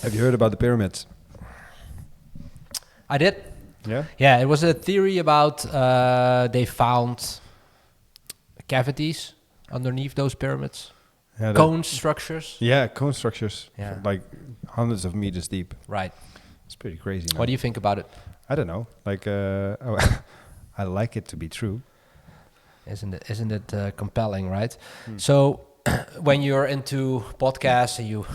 Have you heard about the pyramids? I did. Yeah? Yeah, it was a theory about they found cavities underneath those pyramids. Yeah, Cone structures. Yeah, cone structures. Yeah. Like hundreds of meters deep. Right. It's pretty crazy. No? What do you think about it? I don't know. Like, I like it to be true. Isn't it compelling, right? So when you're into podcasts and you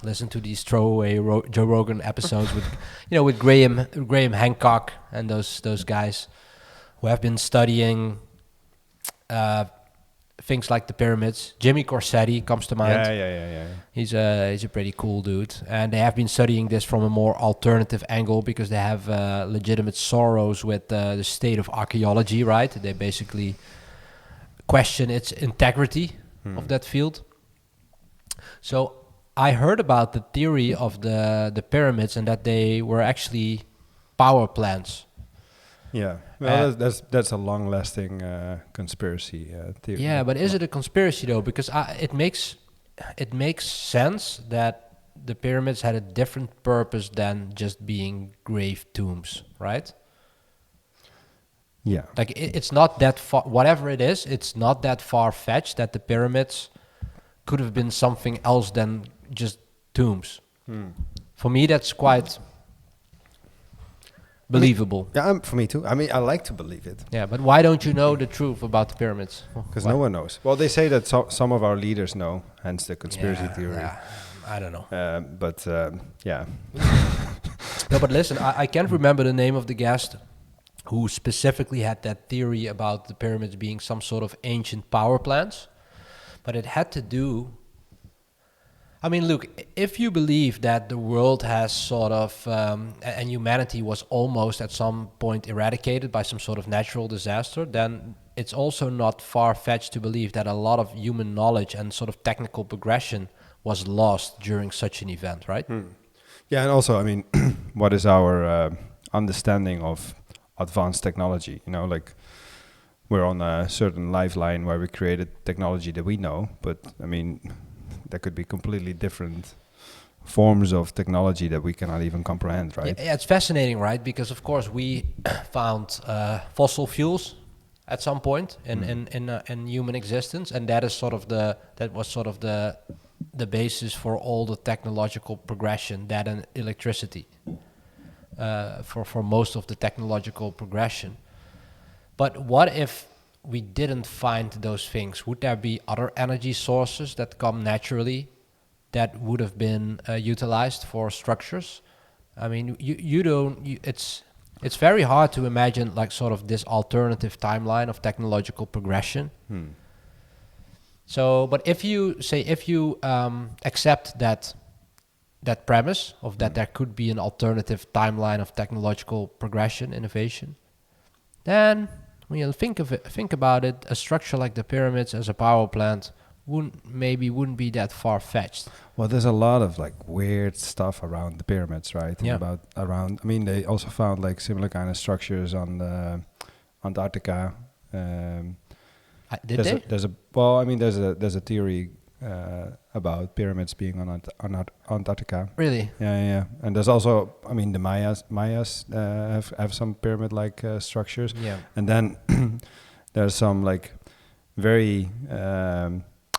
listen to these throwaway Joe Rogan episodes with with Graham Hancock and those guys who have been studying things like the pyramids. Jimmy Corsetti comes to mind. Yeah. He's a pretty cool dude, and they have been studying this from a more alternative angle because they have legitimate sorrows with the state of archaeology. Right? They basically question its integrity of that field. So I heard about the theory of the pyramids and that they were actually power plants. Yeah, well, that's a long-lasting conspiracy theory. Yeah, but is it a conspiracy though? Because it makes sense that the pyramids had a different purpose than just being grave tombs, right? Yeah. Like it's not that far. Whatever it is, it's not that far-fetched that the pyramids could have been something else than just tombs. For me, that's quite believable. Yeah, for me too. I mean, I like to believe it. Yeah, but why don't you know the truth about the pyramids? Because no one knows. Well, they say that some of our leaders know, hence the conspiracy theory. Yeah, I don't know. Yeah. No, but listen, I can't remember the name of the guest who specifically had that theory about the pyramids being some sort of ancient power plants. But it had to do... I mean, look, if you believe that the world has sort of... and humanity was almost at some point eradicated by some sort of natural disaster, then it's also not far-fetched to believe that a lot of human knowledge and sort of technical progression was lost during such an event, right? Yeah, and also, I mean, what is our understanding of advanced technology? You know, like we're on a certain lifeline where we created technology that we know, but I mean, there could be completely different forms of technology that we cannot even comprehend, right? Yeah, it's fascinating, right? Because of course we found fossil fuels at some point in human existence, and that was sort of the basis for all the technological progression, that and electricity. For most of the technological progression. But what if we didn't find those things? Would there be other energy sources that come naturally that would have been utilized for structures? I mean, it's very hard to imagine like sort of this alternative timeline of technological progression. So, but if you accept that premise of that there could be an alternative timeline of technological progression, innovation, then when you think about it, a structure like the pyramids as a power plant wouldn't be that far-fetched. Well, there's a lot of like weird stuff around the pyramids, right? Yeah. I mean, they also found like similar kind of structures on the Antarctica. Did they? There's a theory about pyramids being on Antarctica. Really? Yeah. And there's also, I mean, the Mayas have some pyramid-like structures. Yeah. And then there's some like very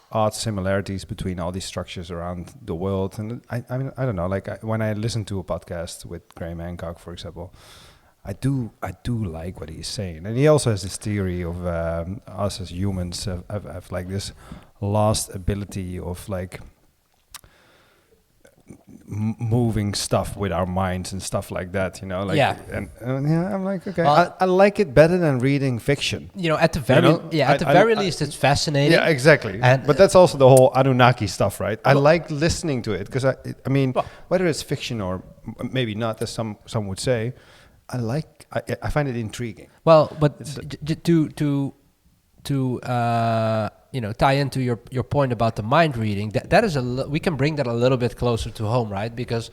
odd similarities between all these structures around the world. And I mean, I don't know. Like when I listen to a podcast with Graham Hancock, for example, I do like what he's saying, and he also has this theory of us as humans have like this lost ability of like moving stuff with our minds and stuff like that, you know. Like, yeah. And yeah, I'm like, okay, well, I like it better than reading fiction. You know, at the very least, it's fascinating. Yeah, exactly. And but that's also the whole Anunnaki stuff, right? I like listening to it because I mean, whether it's fiction or maybe not, as some would say. I find it intriguing. Well, but to tie into your point about the mind reading, that is we can bring that a little bit closer to home, right? Because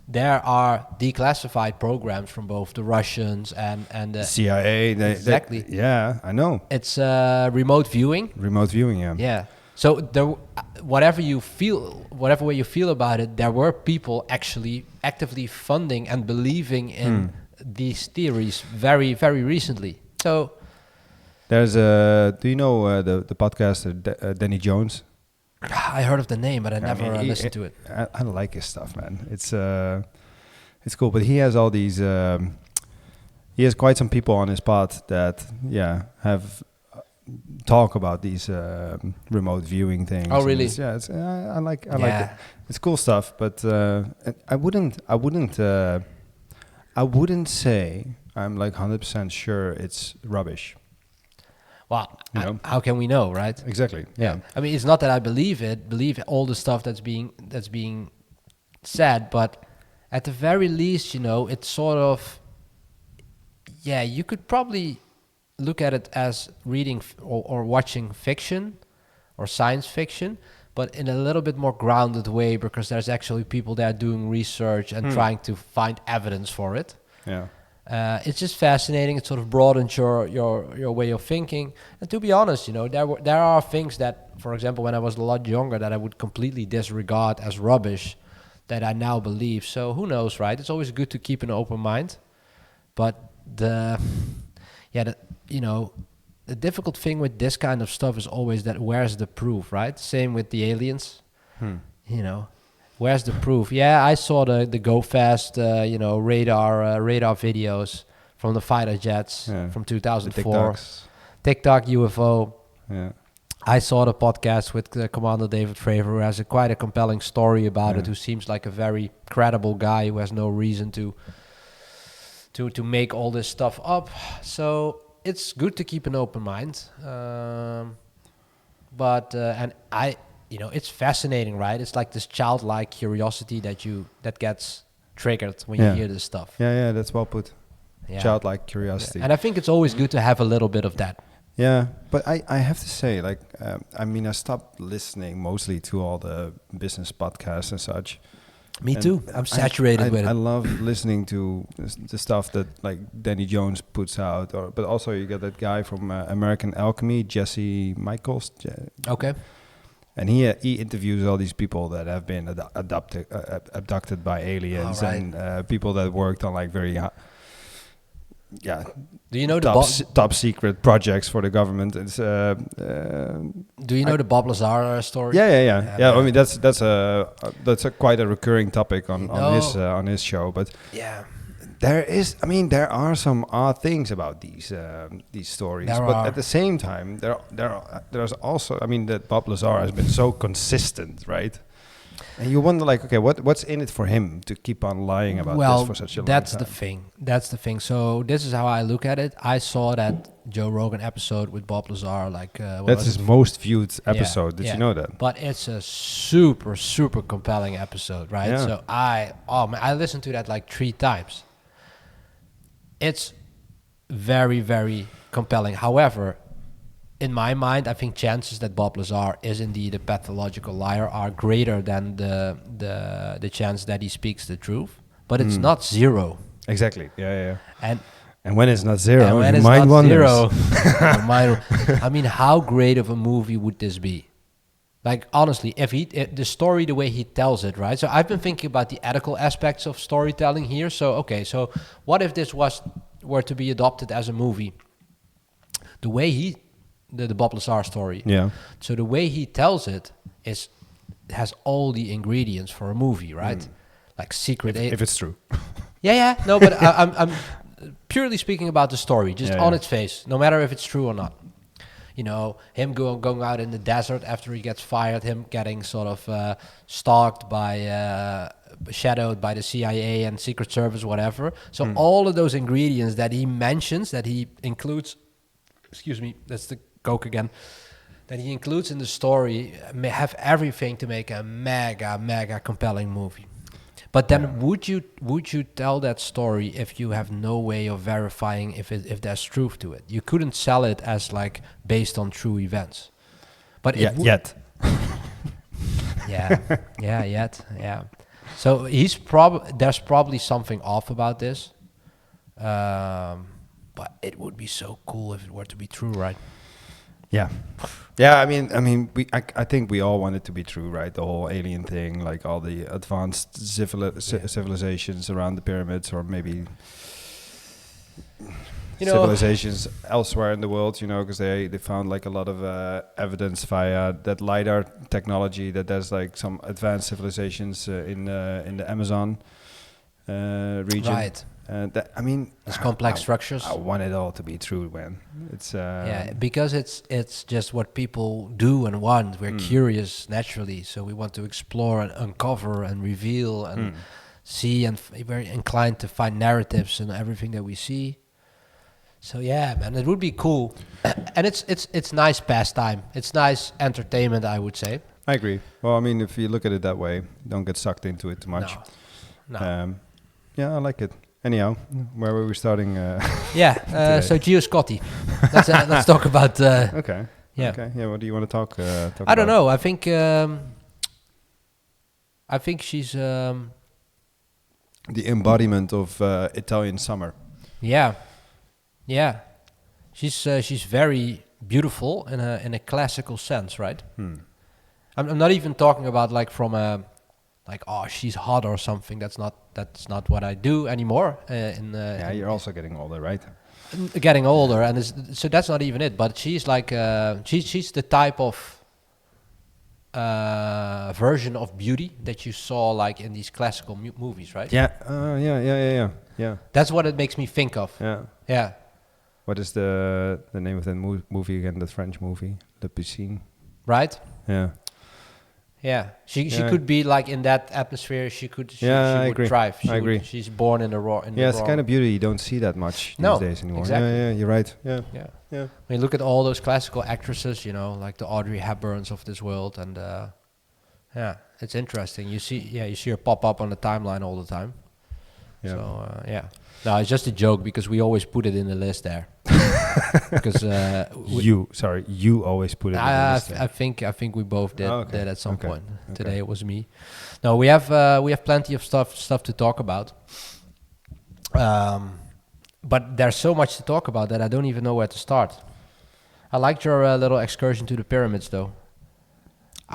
there are declassified programs from both the Russians and the CIA. Exactly. Yeah, I know. It's remote viewing. Remote viewing, yeah. Yeah. So whatever way you feel about it, there were people actually actively funding and believing in these theories very, very recently. So there's do you know the podcaster Danny Jones? I heard of the name, but I never listened to it. I like his stuff, man. It's cool, but he has all these. He has quite some people on his pod that have talk about these remote viewing things. Oh, really? I like it. It's cool stuff, but I wouldn't say I'm like 100% sure it's rubbish. Well, how can we know, right? Exactly. Yeah. I mean, it's not that I believe all the stuff that's being said, but at the very least, it's sort of, you could probably look at it as reading or watching fiction or science fiction, but in a little bit more grounded way, because there's actually people there doing research and trying to find evidence for it. Yeah. It's just fascinating. It sort of broadens your way of thinking. And to be honest, there are things that, for example, when I was a lot younger, that I would completely disregard as rubbish, that I now believe. So who knows, right? It's always good to keep an open mind. But the difficult thing with this kind of stuff is always that where's the proof, right? Same with the aliens. Where's the proof? Yeah, I saw the go fast, radar videos from the fighter jets from 2004. TikTok UFO. Yeah. I saw the podcast with Commander David Fravor, who has quite a compelling story about it, who seems like a very credible guy who has no reason to make all this stuff up. So it's good to keep an open mind. It's fascinating, right? It's like this childlike curiosity that gets triggered when you hear this stuff. Yeah, that's well put. Yeah. Childlike curiosity. And I think it's always good to have a little bit of that. Yeah, but I have to say, I stopped listening mostly to all the business podcasts and such. Me too. I'm saturated with it. I love listening to the stuff that like Danny Jones puts out, but also you get that guy from American Alchemy, Jesse Michaels. Okay. And he interviews all these people that have been abducted by aliens, and people that worked on like very do you know top secret projects for the government. It's do you know the Bob Lazar story? Yeah. I mean that's a quite a recurring topic on his show, but there are some odd things about these stories, at the same time there's also, that Bob Lazar has been so consistent, right? And you wonder, like, okay, what's in it for him to keep on lying about this for such a long time? That's the thing. So this is how I look at it. I saw that Joe Rogan episode with Bob Lazar, that's his most viewed episode. Did you know that? But it's a super, super compelling episode, right? Yeah. So I listened to that like 3 times. It's very, very compelling. However, in my mind, I think chances that Bob Lazar is indeed a pathological liar are greater than the chance that he speaks the truth. But it's not zero. Exactly. Yeah. And And when it's not zero, and when your it's mind not wonders. zero, I mean, how great of a movie would this be? Like, honestly, if the story, the way he tells it, right? So I've been thinking about the ethical aspects of storytelling here. So, okay, so what if this were to be adopted as a movie? The way the Bob Lazar story. Yeah. So the way he tells it has all the ingredients for a movie, right? Like secret. If it's true. Yeah. No, but I'm purely speaking about the story, just on its face, no matter if it's true or not. You know, him going out in the desert after he gets fired, him getting sort of stalked by, shadowed by the CIA and Secret Service, whatever. So all of those ingredients that he mentions, that he includes, excuse me, that's the Coke again, that he includes in the story, have everything to make a mega compelling movie. But then would you tell that story if you have no way of verifying if there's truth to it? You couldn't sell it as like based on true events. But yet. Yeah. So there's probably something off about this. But it would be so cool if it were to be true, right? Yeah, I think we all want it to be true, right? The whole alien thing, like all the advanced civilizations around the pyramids, or maybe civilizations elsewhere in the world, because they found like a lot of evidence via that LiDAR technology that there's like some advanced civilizations in the Amazon region. Right. It's complex structures. I want it all to be true, man. It's because it's just what people do and want. We're curious naturally, so we want to explore and uncover and reveal and see, and very inclined to find narratives in everything that we see. So yeah, man, it would be cool, and it's nice pastime. It's nice entertainment, I would say. I agree. Well, if you look at it that way, don't get sucked into it too much. No. Yeah, I like it. Anyhow, where were we starting? So Scotti. Let's talk about. Okay. Yeah. Okay. Yeah. What do you want to talk? I don't know. I think she's. The embodiment of Italian summer. Yeah. Yeah, she's very beautiful in a classical sense, right? I'm not even talking about like from a she's hot or something. That's not what I do anymore. You're also getting older, right? Getting older, and so that's not even it. But she's like she's the type of version of beauty that you saw like in these classical movies, right? Yeah. That's what it makes me think of. Yeah. What is the name of that movie again? The French movie, Le Piscine. Right. Yeah. Yeah. She could be like in that atmosphere. She would thrive. I agree. She's born in the raw. It's kind of beauty you don't see that much these days anymore. Exactly. Yeah, you're right. Yeah. When you look at all those classical actresses, like the Audrey Hepburns of this world, and it's interesting. You see her pop up on the timeline all the time. Yeah. So no, it's just a joke because we always put it in the list there. Because you always put it in the list there. I think we both did that at some point. Okay. Today it was me. No, we have plenty of stuff to talk about. But there's so much to talk about that I don't even know where to start. I liked your little excursion to the pyramids, though.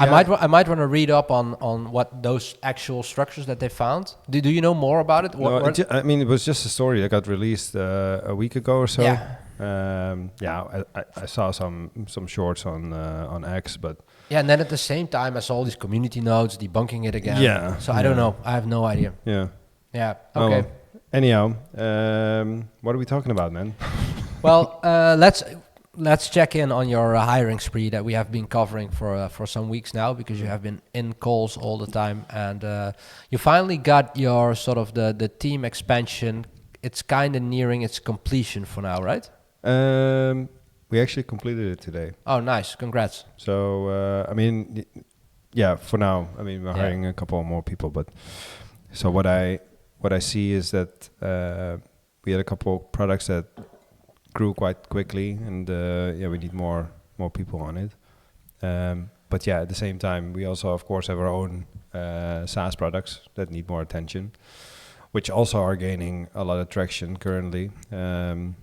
Yeah. I might want to read up on what those actual structures that they found. Do you know more about it? It was just a story that got released a week ago or so. Yeah. I saw some shorts on X, but and then at the same time I saw all these community notes debunking it again. Yeah. So I don't know. I have no idea. Yeah. Yeah. Okay. Anyhow, what are we talking about, man? Well, let's check in on your hiring spree that we have been covering for some weeks now, because you have been in calls all the time, and you finally got your sort of the team expansion. It's kind of nearing its completion for now, right? We actually completed it today. Oh, nice! Congrats. So for now, we're hiring a couple more people, but so what I see is that we had a couple products that grew quite quickly, and we need more people on it. But at the same time, we also, of course, have our own SaaS products that need more attention, which also are gaining a lot of traction currently. I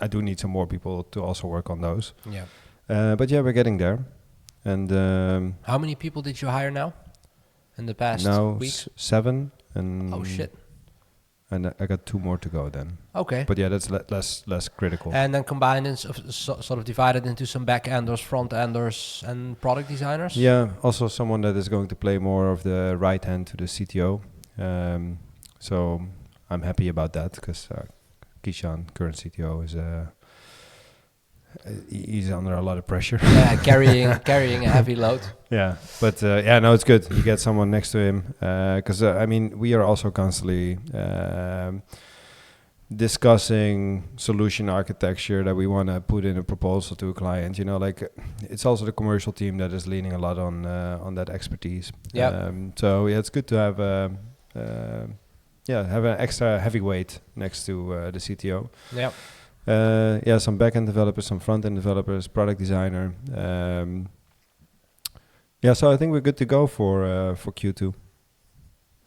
do need some more people to also work on those. Yeah. But we're getting there. And how many people did you hire now in the past week? 7. And oh shit. And I got 2 more to go then. Okay. But that's less critical. And then combined and sort of divided into some back-enders, front-enders, and product designers? Yeah, also someone that is going to play more of the right hand to the CTO. So I'm happy about that, because Kishan, current CTO, is he's under a lot of pressure. Yeah, carrying a heavy load. Yeah, but it's good. You get someone next to him, because we are also constantly discussing solution architecture that we want to put in a proposal to a client. It's also the commercial team that is leaning a lot on that expertise. Yeah. It's good to have have an extra heavyweight next to the CTO. Yeah. Some back-end developers, some front-end developers, product designer. So I think we're good to go for Q2.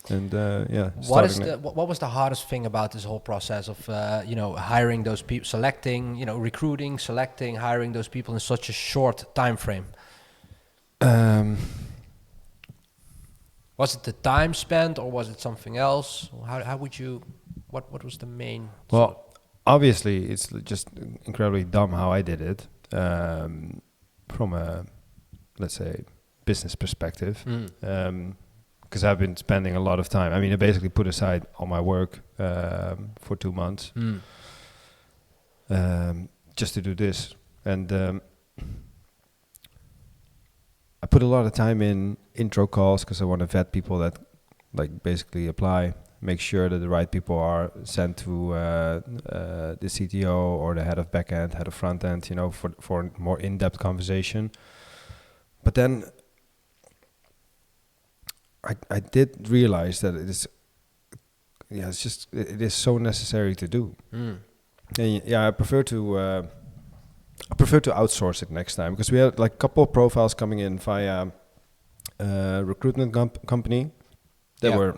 And what was the hardest thing about this whole process of hiring those people, selecting, recruiting, selecting, hiring those people in such a short time frame? Was it the time spent, or was it something else? How would you? What was the main? Well, obviously, it's just incredibly dumb how I did it from a, let's say, business perspective. Because I've been spending a lot of time. I mean, I basically put aside all my work for 2 months just to do this. And I put a lot of time in intro calls because I want to vet people that like basically apply, make sure that the right people are sent to the CTO or the head of backend, head of frontend, for more in-depth conversation. But then I did realize that it is so necessary to do. And I prefer to outsource it next time, because we had like a couple of profiles coming in via recruitment company. They were,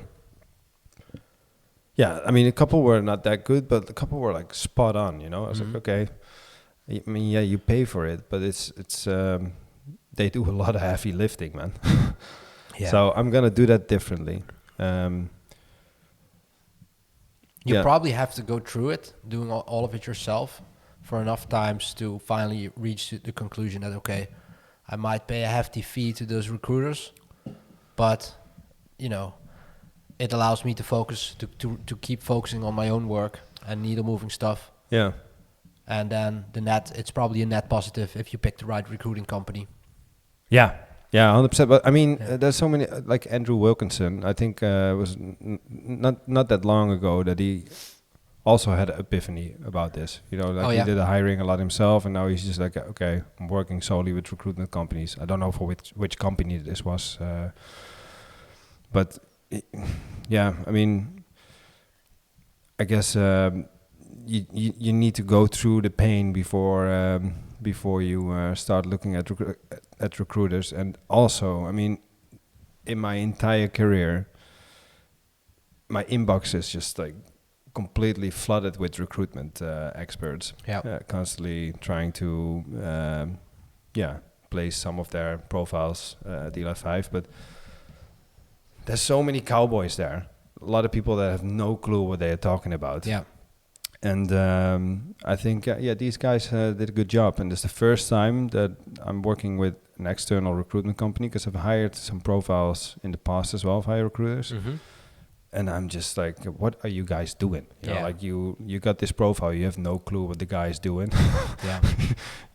I mean, a couple were not that good, but a couple were like spot on. I was like, okay, I mean, you pay for it, but it's they do a lot of heavy lifting, man. So I'm gonna do that differently. You probably have to go through it, doing all of it yourself, for enough times to finally reach the conclusion that, okay, I might pay a hefty fee to those recruiters, but it allows me to focus, to keep focusing on my own work and needle moving stuff. Yeah. And then it's probably a net positive if you pick the right recruiting company. Yeah. Yeah, 100%. But I mean, there's so many, like Andrew Wilkinson, I think it was not that long ago that he also had an epiphany about this. He did the hiring a lot himself, and now he's just like, okay, I'm working solely with recruitment companies. I don't know for which company this was. But I mean, I guess you need to go through the pain before you start looking at recruiters. And also, I mean, in my entire career, my inbox is just like completely flooded with recruitment experts. Constantly trying to place some of their profiles at DL5, but there's so many cowboys there. A lot of people that have no clue what they are talking about. And I think, these guys did a good job. And it's the first time that I'm working with an external recruitment company, because I've hired some profiles in the past as well via recruiters. And I'm just like, what are you guys doing? Like you got this profile, you have no clue what the guy is doing.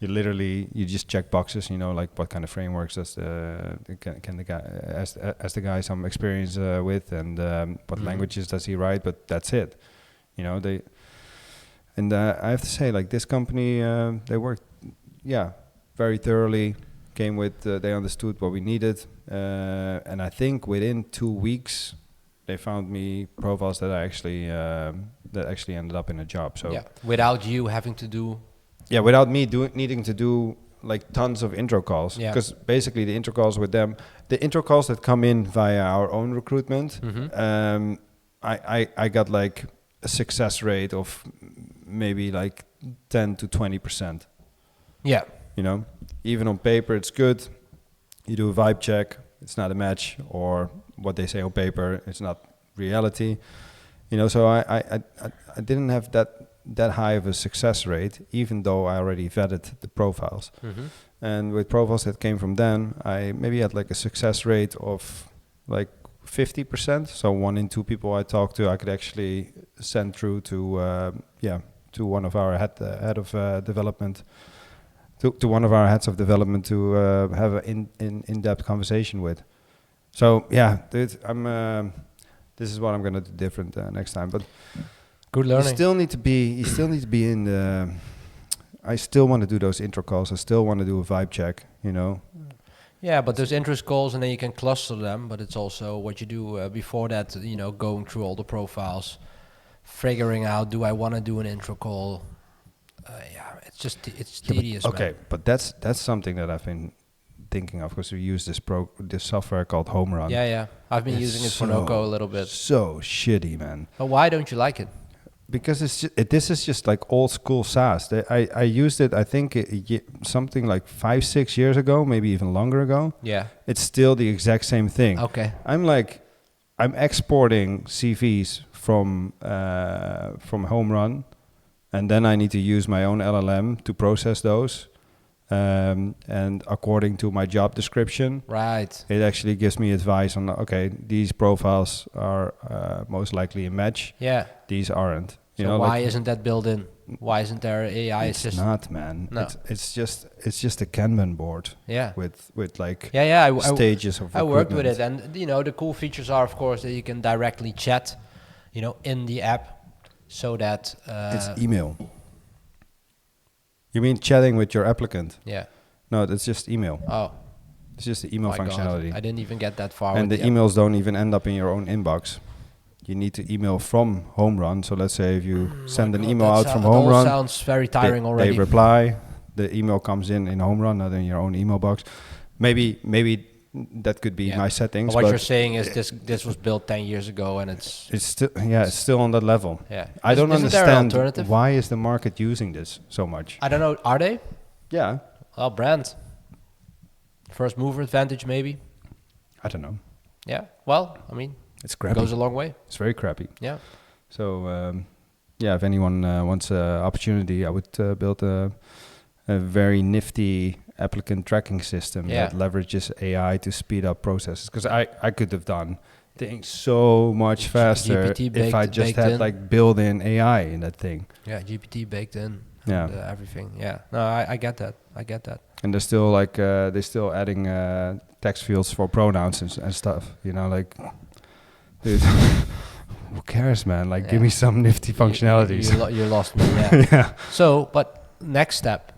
You just check boxes, like what kind of frameworks does can the guy, as the guy some experience with, and what languages does he write, but that's it. And I have to say, like, this company, they worked, very thoroughly, came with, they understood what we needed. And I think within 2 weeks, they found me profiles that actually ended up in a job. So without you having to do... without me needing to do, like, tons of intro calls. Because basically the intro calls with them, the intro calls that come in via our own recruitment, I got, like, a success rate of maybe like 10 to 20%. Even on paper it's good. You do a vibe check, it's not a match, or what they say on paper, it's not reality. So I didn't have that high of a success rate, even though I already vetted the profiles. And with profiles that came from then, I maybe had like a success rate of like 50%. So 1 in 2 people I talked to, I could actually send through to one of our head of development, to one of our heads of development to have an in-depth conversation with. So dude, this is what I'm gonna do different next time. But good learning. You still need to be in the. I still want to do those intro calls. I still want to do a vibe check. Yeah, but there's interest calls, and then you can cluster them. But it's also what you do before that. Going through all the profiles, figuring out, do I want to do an intro call? It's tedious. But that's something that I've been thinking of, because we use this software called Home Run. Yeah. I've been using it for Noco a little bit. So shitty, man. But why don't you like it? Because this is just like old school SaaS. I used it, I think, something like 5-6 years ago, maybe even longer ago. Yeah. It's still the exact same thing. Okay. I'm exporting CVs from Home Run, and then I need to use my own LLM to process those. And according to my job description, right, it actually gives me advice on, okay, these profiles are most likely a match. Yeah. These aren't. So why isn't that built in? Why isn't there AI It's not, man. No. It's just a Kanban board. Yeah. With like I stages of recruitment. worked with it, and the cool features are, of course, that you can directly chat, in the app, so that it's email. You mean chatting with your applicant? Yeah. No, that's just email. Oh. It's just the email functionality. God. I didn't even get that far. And the emails don't even end up in your own inbox. You need to email from Home Run. So let's say if you send an email out from Home Run, sounds very tiring already. They reply. The email comes in Home Run, not in your own email box. Maybe that could be my settings. But what you're saying is this was built 10 years ago, and it's still on that level. Yeah. I don't understand why is the market using this so much. I don't know. Are they? Yeah. Well, brand. First mover advantage, maybe. I don't know. Yeah. Well, I mean, it's crappy. It goes a long way. It's very crappy. Yeah. So if anyone wants an opportunity, I would build a very nifty applicant tracking system that leverages AI to speed up processes. Because I could have done things so much faster if I just had like built-in AI in that thing. Yeah, GPT baked in. Yeah. And, everything. Yeah. No, I get that. And they're still they're still adding text fields for pronouns and stuff. Dude, who cares, man? Like, give me some nifty functionalities. You lost me. Yeah. Yeah. So, but next step.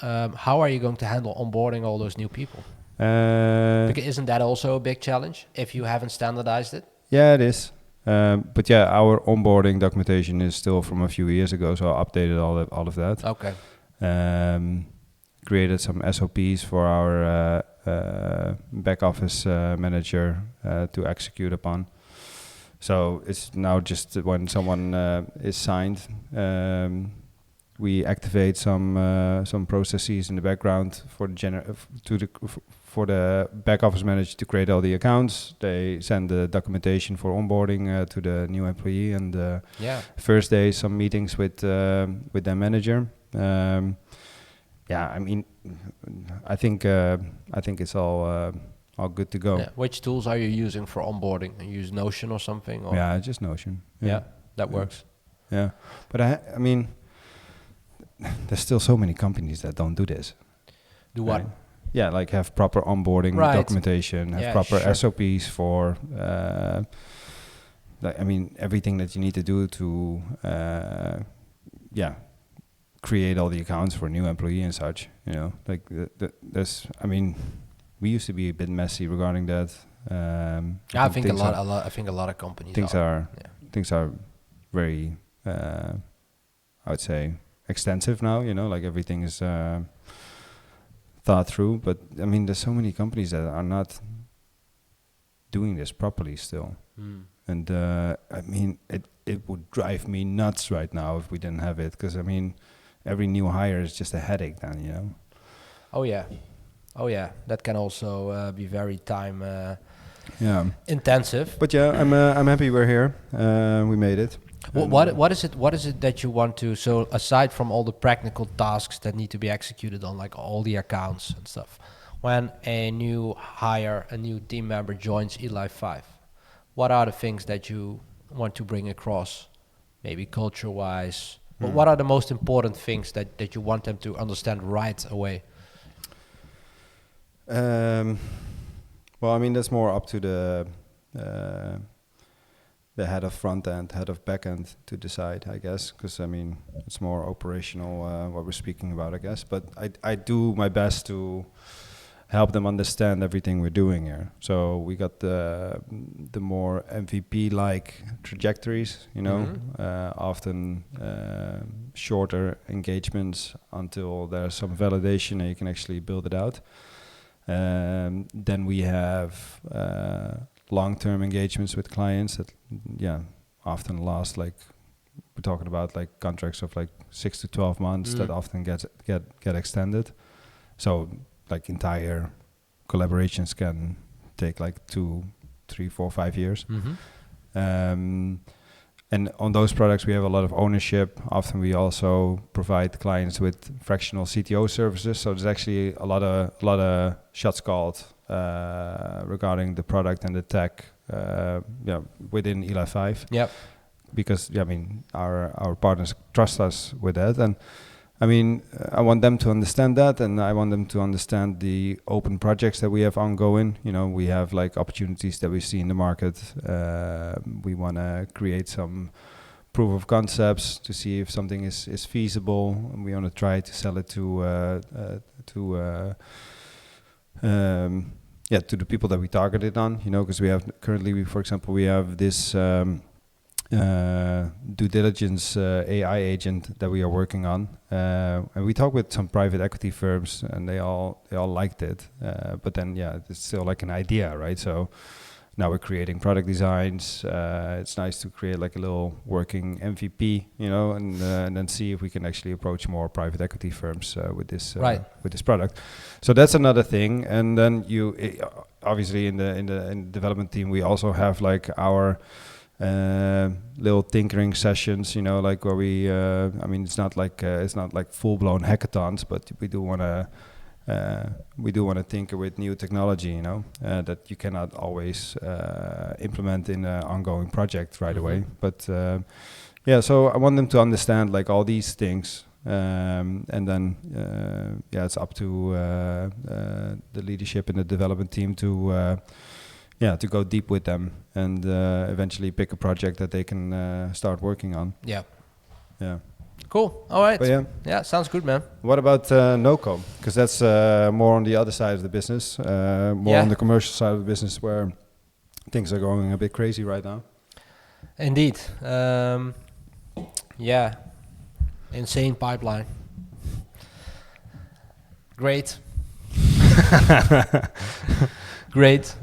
How are you going to handle onboarding all those new people? Because isn't that also a big challenge if you haven't standardized it? Yeah, it is. But our onboarding documentation is still from a few years ago, so I updated all of that. Okay. Created some SOPs for our back office manager to execute upon. So it's now just when someone is signed, we activate some processes in the background for the back office manager to create all the accounts. They send the documentation for onboarding to the new employee, and first day some meetings with their manager. I think it's all good to go. Yeah. Which tools are you using for onboarding? You use Notion or something? Or? Yeah, just Notion. Yeah, that works. Yeah, but I mean, there's still so many companies that don't do this. Do what? Right? Yeah, like have proper onboarding documentation, have proper SOPs for, everything that you need to do to, create all the accounts for a new employee and such. We used to be a bit messy regarding that. I think a lot of companies. Things are very, I would say, extensive now. Like everything is thought through. But I mean, there's so many companies that are not doing this properly still. And it would drive me nuts right now if we didn't have it. Because every new hire is just a headache then. Oh yeah, that can also be very time intensive. But I'm happy we're here. We made it. What is it that you want to? So aside from all the practical tasks that need to be executed on, like all the accounts and stuff, when a new hire, a new team member joins eLife5, what are the things that you want to bring across, maybe culture-wise? What are the most important things that you want them to understand right away? That's more up to the head of front end, head of back end to decide, I guess, because it's more operational what we're speaking about, I guess. But I do my best to help them understand everything we're doing here. So we got the more MVP-like trajectories, often shorter engagements until there's some validation and you can actually build it out. Then we have long-term engagements with clients that, often last like, we're talking about like contracts of like 6 to 12 months that often get extended. So like entire collaborations can take like 2, 3, 4, 5 years. And on those products, we have a lot of ownership. Often we also provide clients with fractional CTO services. So there's actually a lot of shots called regarding the product and the tech within Eli 5. Yep. Because our partners trust us with that, and I want them to understand that, and I want them to understand the open projects that we have ongoing. We have like opportunities that we see in the market. We want to create some proof of concepts to see if something is feasible, and we want to try to sell it to the people that we targeted on. Because we have currently, for example, we have this due diligence AI agent that we are working on, and we talked with some private equity firms, and they all liked it, but then it's still like an idea, right? So now we're creating product designs. It's nice to create like a little working MVP, and then see if we can actually approach more private equity firms with this product. So that's another thing. And then obviously in the development team, we also have like our little tinkering sessions, like where we it's not like full-blown hackathons, but we do want to tinker with new technology, that you cannot always implement in an ongoing project right away. But so I want them to understand like all these things, and then it's up to the leadership and the development team to go deep with them and eventually pick a project that they can start working on. Yeah. Cool. All right. But yeah, sounds good, man. What about Noco? Because that's more on the other side of the business, on the commercial side of the business, where things are going a bit crazy right now. Indeed. Insane pipeline. Great. Great.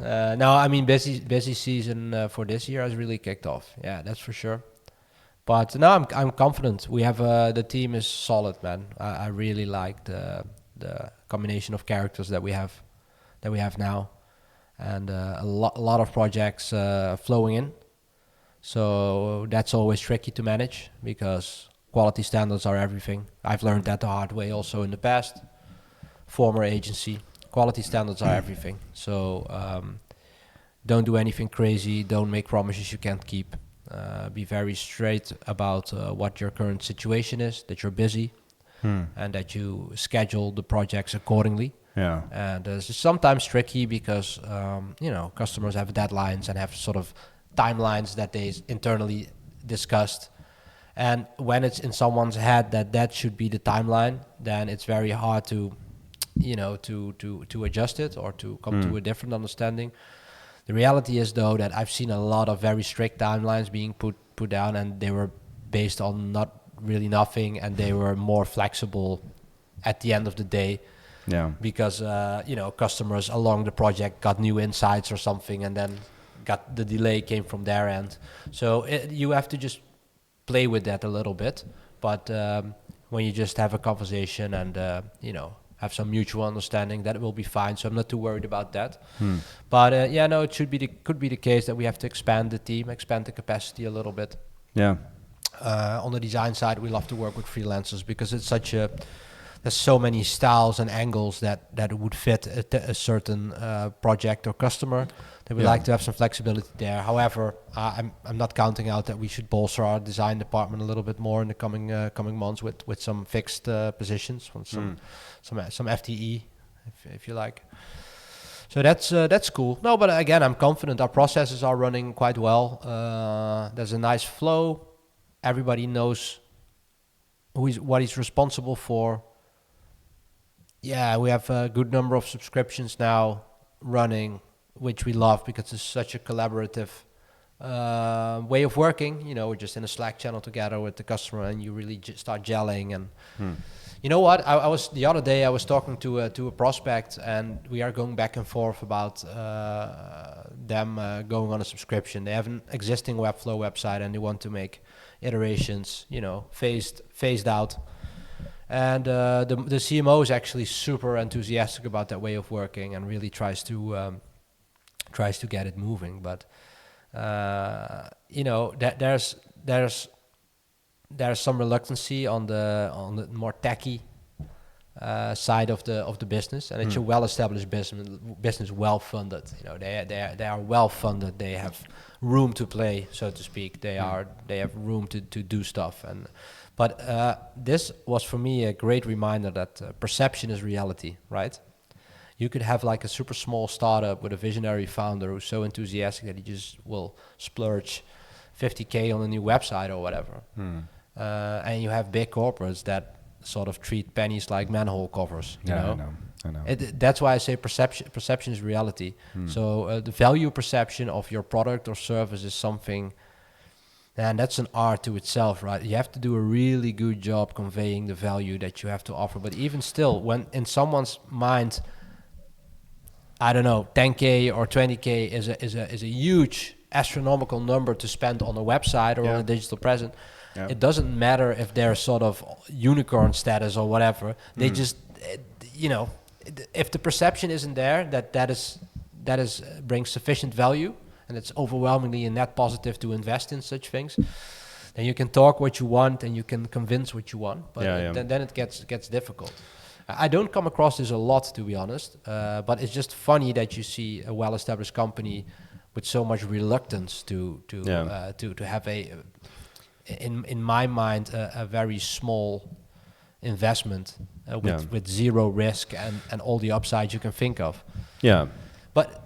Busy season for this year has really kicked off. Yeah, that's for sure. But no, I'm confident. We have the team is solid, man. I really like the combination of characters that we have now, and a lot of projects flowing in. So that's always tricky to manage because quality standards are everything. I've learned that the hard way also in the past. Former agency. Quality standards are everything. So don't do anything crazy. Don't make promises you can't keep. Be very straight about what your current situation is, that you're busy, and that you schedule the projects accordingly. Yeah. And it's sometimes tricky because, customers have deadlines and have sort of timelines that they internally discussed. And when it's in someone's head that should be the timeline, then it's very hard to adjust it or to come to a different understanding. The reality is, though, that I've seen a lot of very strict timelines being put down, and they were based on not really nothing, and they were more flexible at the end of the day. Yeah. Because customers along the project got new insights or something, and then got the delay came from their end. So you have to just play with that a little bit. But when you just have a conversation and have some mutual understanding, that will be fine. So I'm not too worried about that. But it could be the case that we have to expand the team, expand the capacity a little bit. Yeah. On the design side, we love to work with freelancers because it's there's so many styles and angles that would fit a certain project or customer that we like to have some flexibility there. However, I'm not counting out that we should bolster our design department a little bit more in the coming months with some fixed positions, some FTE, if you like. So that's cool. No, but again, I'm confident our processes are running quite well. There's a nice flow. Everybody knows what he's responsible for. Yeah, we have a good number of subscriptions now running, which we love because it's such a collaborative way of working. We're just in a Slack channel together with the customer, and you really start gelling, and You know what? I was the other day. I was talking to a prospect, and we are going back and forth about them going on a subscription. They have an existing Webflow website, and they want to make iterations, phased out. And the CMO is actually super enthusiastic about that way of working, and really tries to get it moving. But there's some reluctancy on the more techy side of the business, and it's a well-established business, well-funded. They are well-funded. They have room to play, so to speak. They have room to do stuff. But this was for me a great reminder that perception is reality, right? You could have like a super small startup with a visionary founder who's so enthusiastic that he just will splurge 50K on a new website or whatever. And you have big corporates that sort of treat pennies like manhole covers. You know? I know. That's why I say perception is reality. So the value perception of your product or service is something, and that's an art to itself, right? You have to do a really good job conveying the value that you have to offer. But even still, when in someone's mind, I don't know, 10K or 20K is a huge astronomical number to spend on a website or on a digital presence. Yeah. It doesn't matter if they're sort of unicorn status or whatever. They just, if the perception isn't there that is brings sufficient value, and it's overwhelmingly a net positive to invest in such things, then you can talk what you want and you can convince what you want. But then it gets difficult. I don't come across this a lot, to be honest. But it's just funny that you see a well-established company with so much reluctance to have in my mind, a very small investment with zero risk and all the upsides you can think of. Yeah. But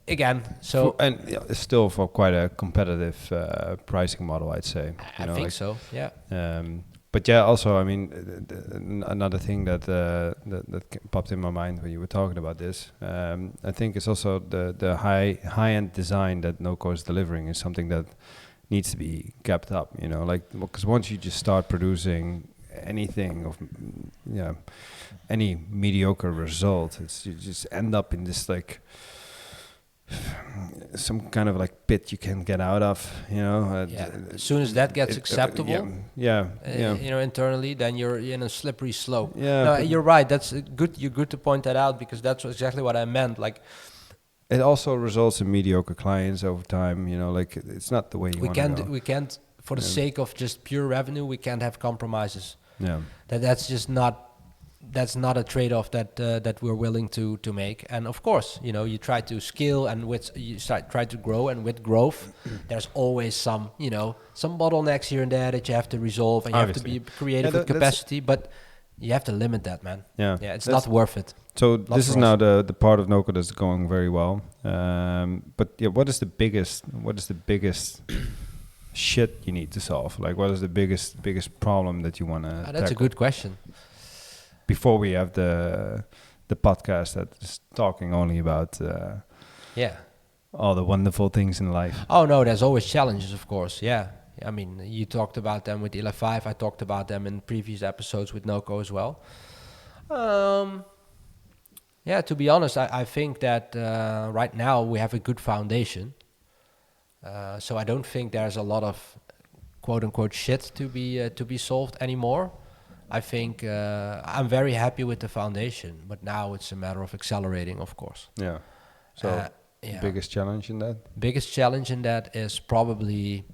again, still for quite a competitive pricing model, I'd say. I think so. Yeah. But yeah, also, I mean, another thing that popped in my mind when you were talking about this, I think it's also the high-end design that Noco is delivering is something that needs to be kept up, because once you just start producing anything of, any mediocre result, you just end up in this some kind of pit you can get out of, As soon as that gets acceptable, internally, then you're in a slippery slope. Yeah, no, you're right. That's good. You're good to point that out, because that's exactly what I meant. It also results in mediocre clients over time. It's not the way you want to go. We can't, for the sake of just pure revenue, we can't have compromises. Yeah, that's just not. That's not a trade-off that we're willing to make. And of course, you try to scale, and try to grow, and with growth, there's always some bottlenecks here and there that you have to resolve, and you have to be creative with capacity. But you have to limit that, man. Yeah, it's not worth it. So this is now the part of Noco that's going very well. But what is the biggest shit you need to solve? What is the biggest problem that you want to tackle? That's a good question. Before we have the podcast that is talking only about all the wonderful things in life. Oh no, there's always challenges, of course. Yeah, I mean, you talked about them with ELA5. I talked about them in previous episodes with Noco as well. To be honest, I think that right now we have a good foundation. So I don't think there's a lot of quote unquote shit to be solved anymore. I think I'm very happy with the foundation, but now it's a matter of accelerating, of course. Yeah. So biggest challenge in that? Biggest challenge in that is probably,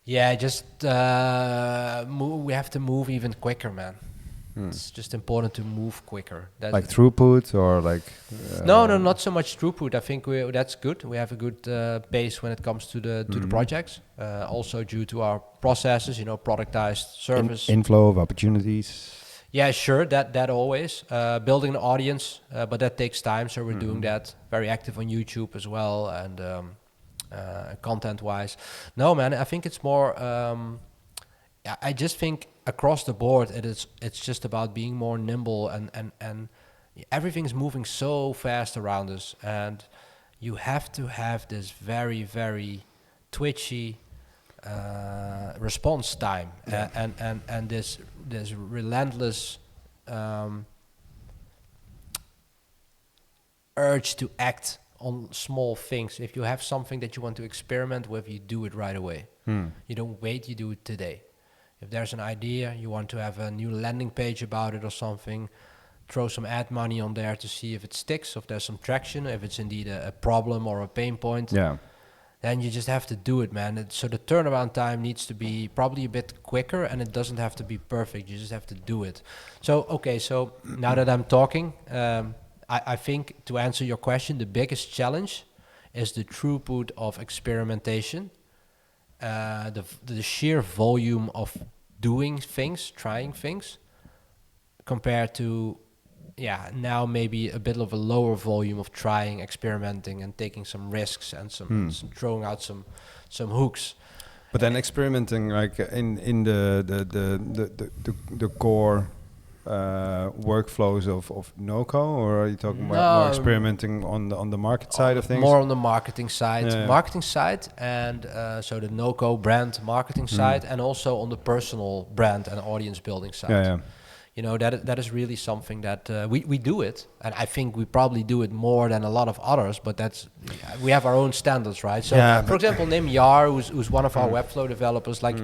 we have to move even quicker, man. It's just important to move quicker. Throughput or No, not so much throughput. I think that's good. We have a good pace when it comes to the projects. Also due to our processes, productized service. Inflow of opportunities. Yeah, sure. That always. Building an audience, but that takes time. So we're doing that. Very active on YouTube as well, and content-wise. No, man. I think it's more. I just think across the board, it's just about being more nimble, and everything's moving so fast around us, and you have to have this very, very twitchy, response time, and this relentless urge to act on small things. If you have something that you want to experiment with, you do it right away. You don't wait, you do it today. If there's an idea, you want to have a new landing page about it or something, throw some ad money on there to see if it sticks, if there's some traction, if it's indeed a problem or a pain point. Yeah. Then you just have to do it, man. So the turnaround time needs to be probably a bit quicker, and it doesn't have to be perfect. You just have to do it. So, okay, so now that I'm talking, I think to answer your question, the biggest challenge is the throughput of experimentation, the sheer volume of doing things, trying things, compared to, now maybe a bit of a lower volume of trying, experimenting, and taking some risks and some throwing out some hooks. But then experimenting, like in the core workflows of Noco, or are you talking about more experimenting on the market side of things? More on the marketing side, and so the Noco brand marketing side, and also on the personal brand and audience building side. Yeah. You know, that is really something that we do it, and I think we probably do it more than a lot of others, but we have our own standards, right? So, for example, name Yar, who's one of our Webflow developers, like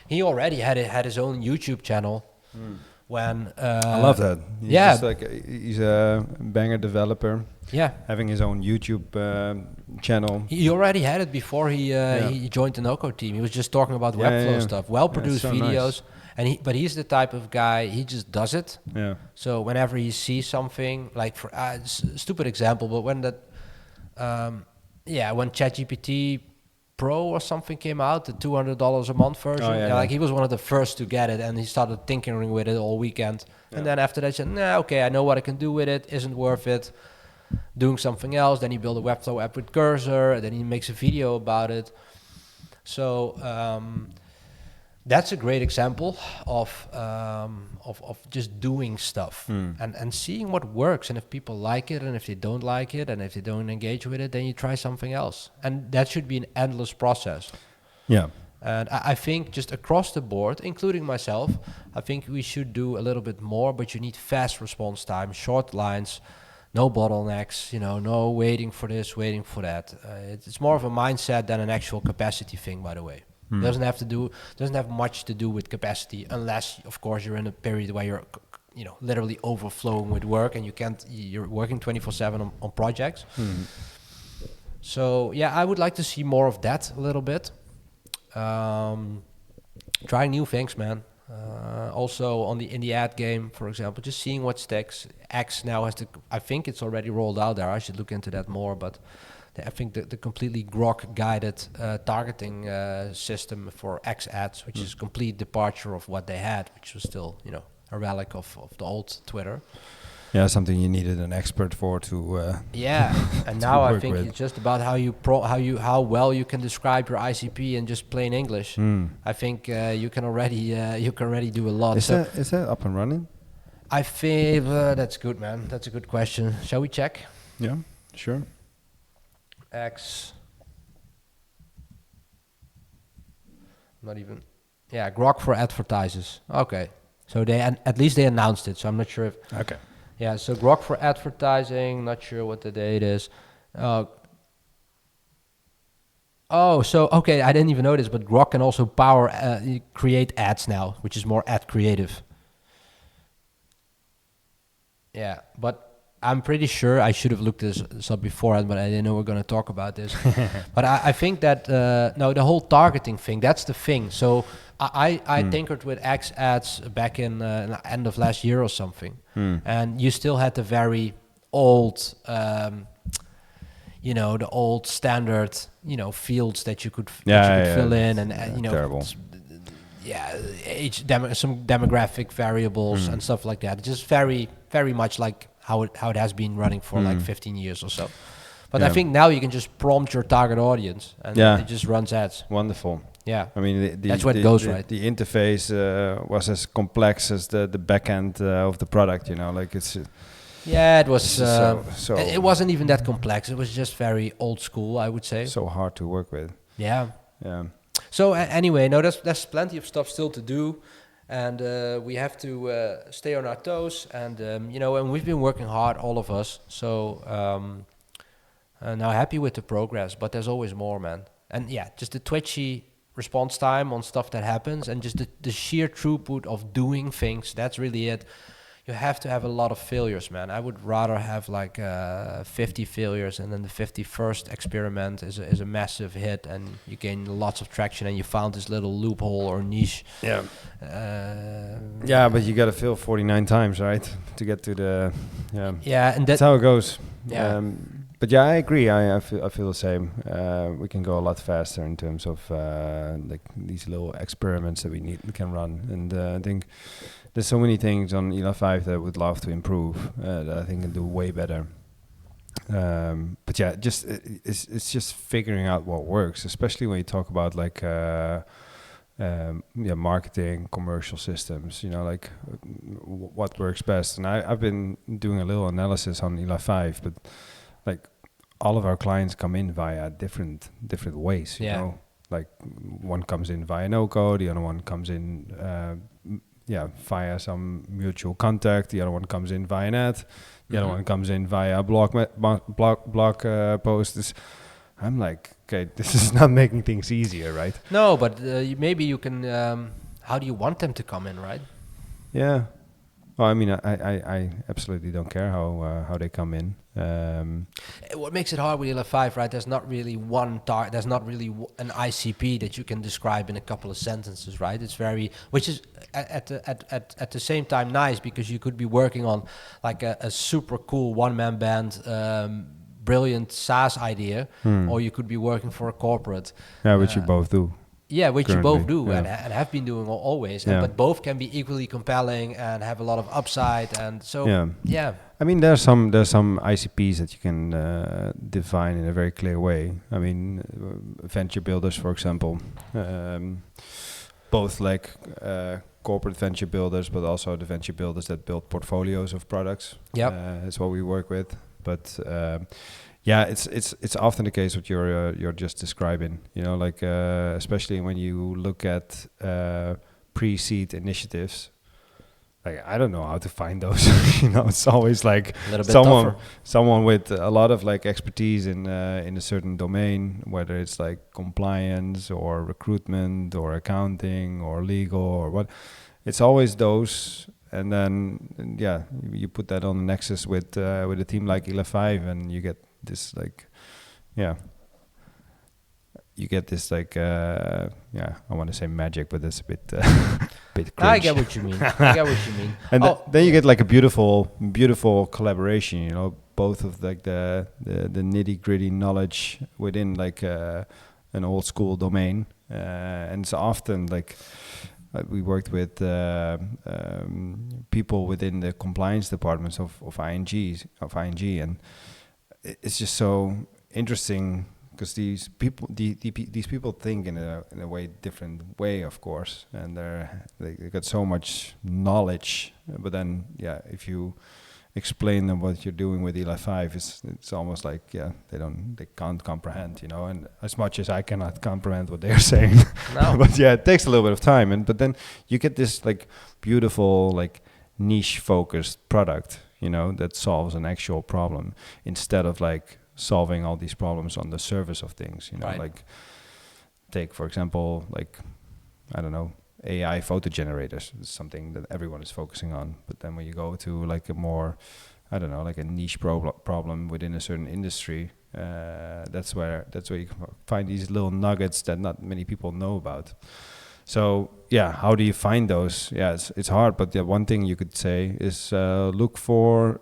he already had his own YouTube channel when... I love that. He's a banger developer. Yeah. Having his own YouTube channel. He already had it before he joined the Noco team. He was just talking about Webflow stuff, well-produced videos. Nice. But he's the type of guy, he just does it. Yeah. So whenever he sees something, like for stupid example, but when when ChatGPT Pro or something came out, the $200 a month version, like he was one of the first to get it, and he started tinkering with it all weekend. And then after that, he said, okay, I know what I can do with it, isn't worth it. Doing something else. Then he built a Webflow app with Cursor, and then he makes a video about it. So that's a great example of just doing stuff and seeing what works, and if people like it, and if they don't like it, and if they don't engage with it, then you try something else, and that should be an endless process. Yeah. And I think just across the board, including myself, I think we should do a little bit more, but you need fast response time, short lines, no bottlenecks, no waiting for this, waiting for that. It's more of a mindset than an actual capacity thing, by the way. Doesn't have much to do with capacity, unless, of course, you're in a period where you're, literally overflowing with work, and you're working 24/7 on projects. So I would like to see more of that a little bit. Trying new things, man. Also in the ad game, for example, just seeing what sticks. X now I think it's already rolled out there. I should look into that more, but I think the completely Grok-guided targeting system for X ads, which is a complete departure of what they had, which was still, a relic of the old Twitter. Yeah, something you needed an expert for to. And now I think it's just about how well you can describe your ICP in just plain English. I think you can already do a lot. Is that up and running? I think that's good, man. That's a good question. Shall we check? Yeah, sure. X. Not even. Yeah, Grok for advertisers. Okay, so at least they announced it. So I'm not sure if. Okay. Yeah, so Grok for advertising. Not sure what the date is. I didn't even notice, but Grok can also create ads now, which is more ad creative. Yeah, but I'm pretty sure I should have looked this up beforehand, but I didn't know we're going to talk about this. But I think that, the whole targeting thing, that's the thing. So I tinkered with X ads back in the end of last year or something. And you still had the very old, the old standard, fields that you could fill in, and terrible. Some demographic variables and stuff like that. Just very, very much like how it has been running for like 15 years or so. But I think now you can just prompt your target audience, and it just runs ads. Wonderful. Yeah. I mean, that's what goes right. The interface was as complex as the back end of the product, like it's... it was... it wasn't even that complex. It was just very old school, I would say. So hard to work with. Yeah. So anyway, no, there's plenty of stuff still to do, and we have to stay on our toes. And and we've been working hard, all of us. So now happy with the progress, but there's always more, man. And yeah, just the twitchy response time on stuff that happens, and just the sheer throughput of doing things. That's really it. You have to have a lot of failures, man. I would rather have like 50 failures, and then the 51st experiment is a massive hit, and you gain lots of traction, and you found this little loophole or niche. Yeah. But you got to fail 49 times, right, to get to the. Yeah. Yeah, and that's how it goes. Yeah. But yeah, I agree. I feel the same. We can go a lot faster in terms of like these little experiments that we can run, and I think. There's so many things on ELA 5 that I would love to improve that I think can do way better. But yeah, it's just figuring out what works, especially when you talk about like marketing, commercial systems. Like what works best. And I've been doing a little analysis on ELA 5, but like all of our clients come in via different ways. You know, like one comes in via Noco, the other one comes in. Via some mutual contact. The other one comes in via an ad. The other one comes in via a blog post. I'm like, okay, this is not making things easier, right? No, but maybe you can. How do you want them to come in, right? Yeah. Well, I mean, I absolutely don't care how they come in. What makes it hard with ELA 5, right? There's not really one there's not really an ICP that you can describe in a couple of sentences, right? It's very, which is at the same time nice, because you could be working on like a super cool one-man band, brilliant SaaS idea, or you could be working for a corporate. Yeah, which you both do. Yeah, which currently. You both do and have been doing always. Yeah. But both can be equally compelling and have a lot of upside. And so, yeah. I mean, there's some ICPs that you can define in a very clear way. I mean, venture builders, for example, both like corporate venture builders, but also the venture builders that build portfolios of products. Yeah, that's what we work with. But it's often the case what you're just describing. Like especially when you look at pre-seed initiatives. Like I don't know how to find those. It's always like someone with a lot of like expertise in a certain domain, whether it's like compliance or recruitment or accounting or legal or what. It's always those. And then, you put that on the nexus with a team like ELA 5, and you get this like, you get this like, I want to say magic, but that's a bit cringe. I get what you mean. And then you get like a beautiful collaboration. Both of like the nitty gritty knowledge within like an old school domain, and it's often like. We worked with people within the compliance departments of ING, and it's just so interesting because these people think in a way different way, of course, and they got so much knowledge. But then, if you explain them what you're doing with ELA 5, it's almost like they can't comprehend, and as much as I cannot comprehend what they're saying. No. But it takes a little bit of time, but then you get this like beautiful like niche focused product, that solves an actual problem instead of like solving all these problems on the surface of things, right. Like take for example like I don't know, AI photo generators is something that everyone is focusing on. But then when you go to like a more, I don't know, like a niche problem within a certain industry, that's where you can find these little nuggets that not many people know about. So how do you find those? It's hard, but one thing you could say is look for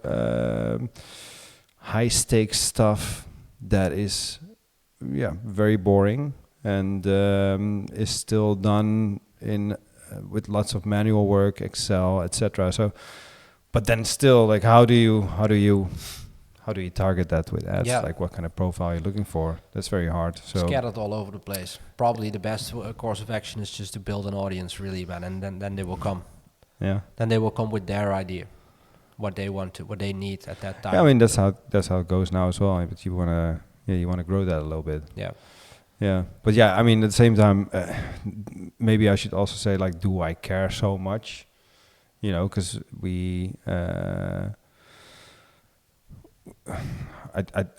high stakes stuff that is very boring and is still done in with lots of manual work, Excel, etc. So, but then still, like, how do you target that with ads? Like, what kind of profile you're looking for? That's very hard. So scattered all over the place. Probably the best course of action is just to build an audience, really, man, and then they will come. Yeah. Then they will come with their idea, what they want what they need at that time. Yeah, I mean that's how it goes now as well. But you wanna grow that a little bit. Yeah. Yeah, but yeah, I mean, at the same time, maybe I should also say, like, do I care so much? You know, because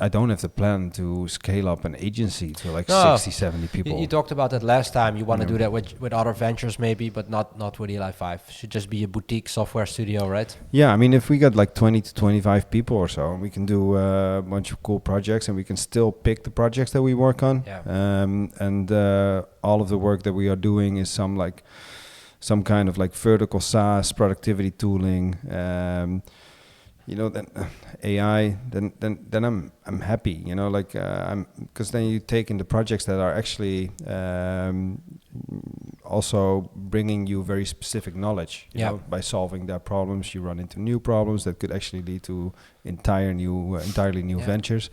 I don't have the plan to scale up an agency to like No, 60, 70 people. you talked about that last time. You want to Yeah. do that with other ventures maybe, but not with Eli 5. Should just be a boutique software studio, right? Yeah, I mean, if we got like 20 to 25 people or so, we can do a bunch of cool projects, and we can still pick the projects that we work on. Yeah. And all of the work that we are doing is some kind of like vertical SaaS productivity tooling. You know, then AI, then I'm happy. You know, like because then you take in the projects that are actually also bringing you very specific knowledge. You know, by solving their problems, you run into new problems that could actually lead to entirely new ventures.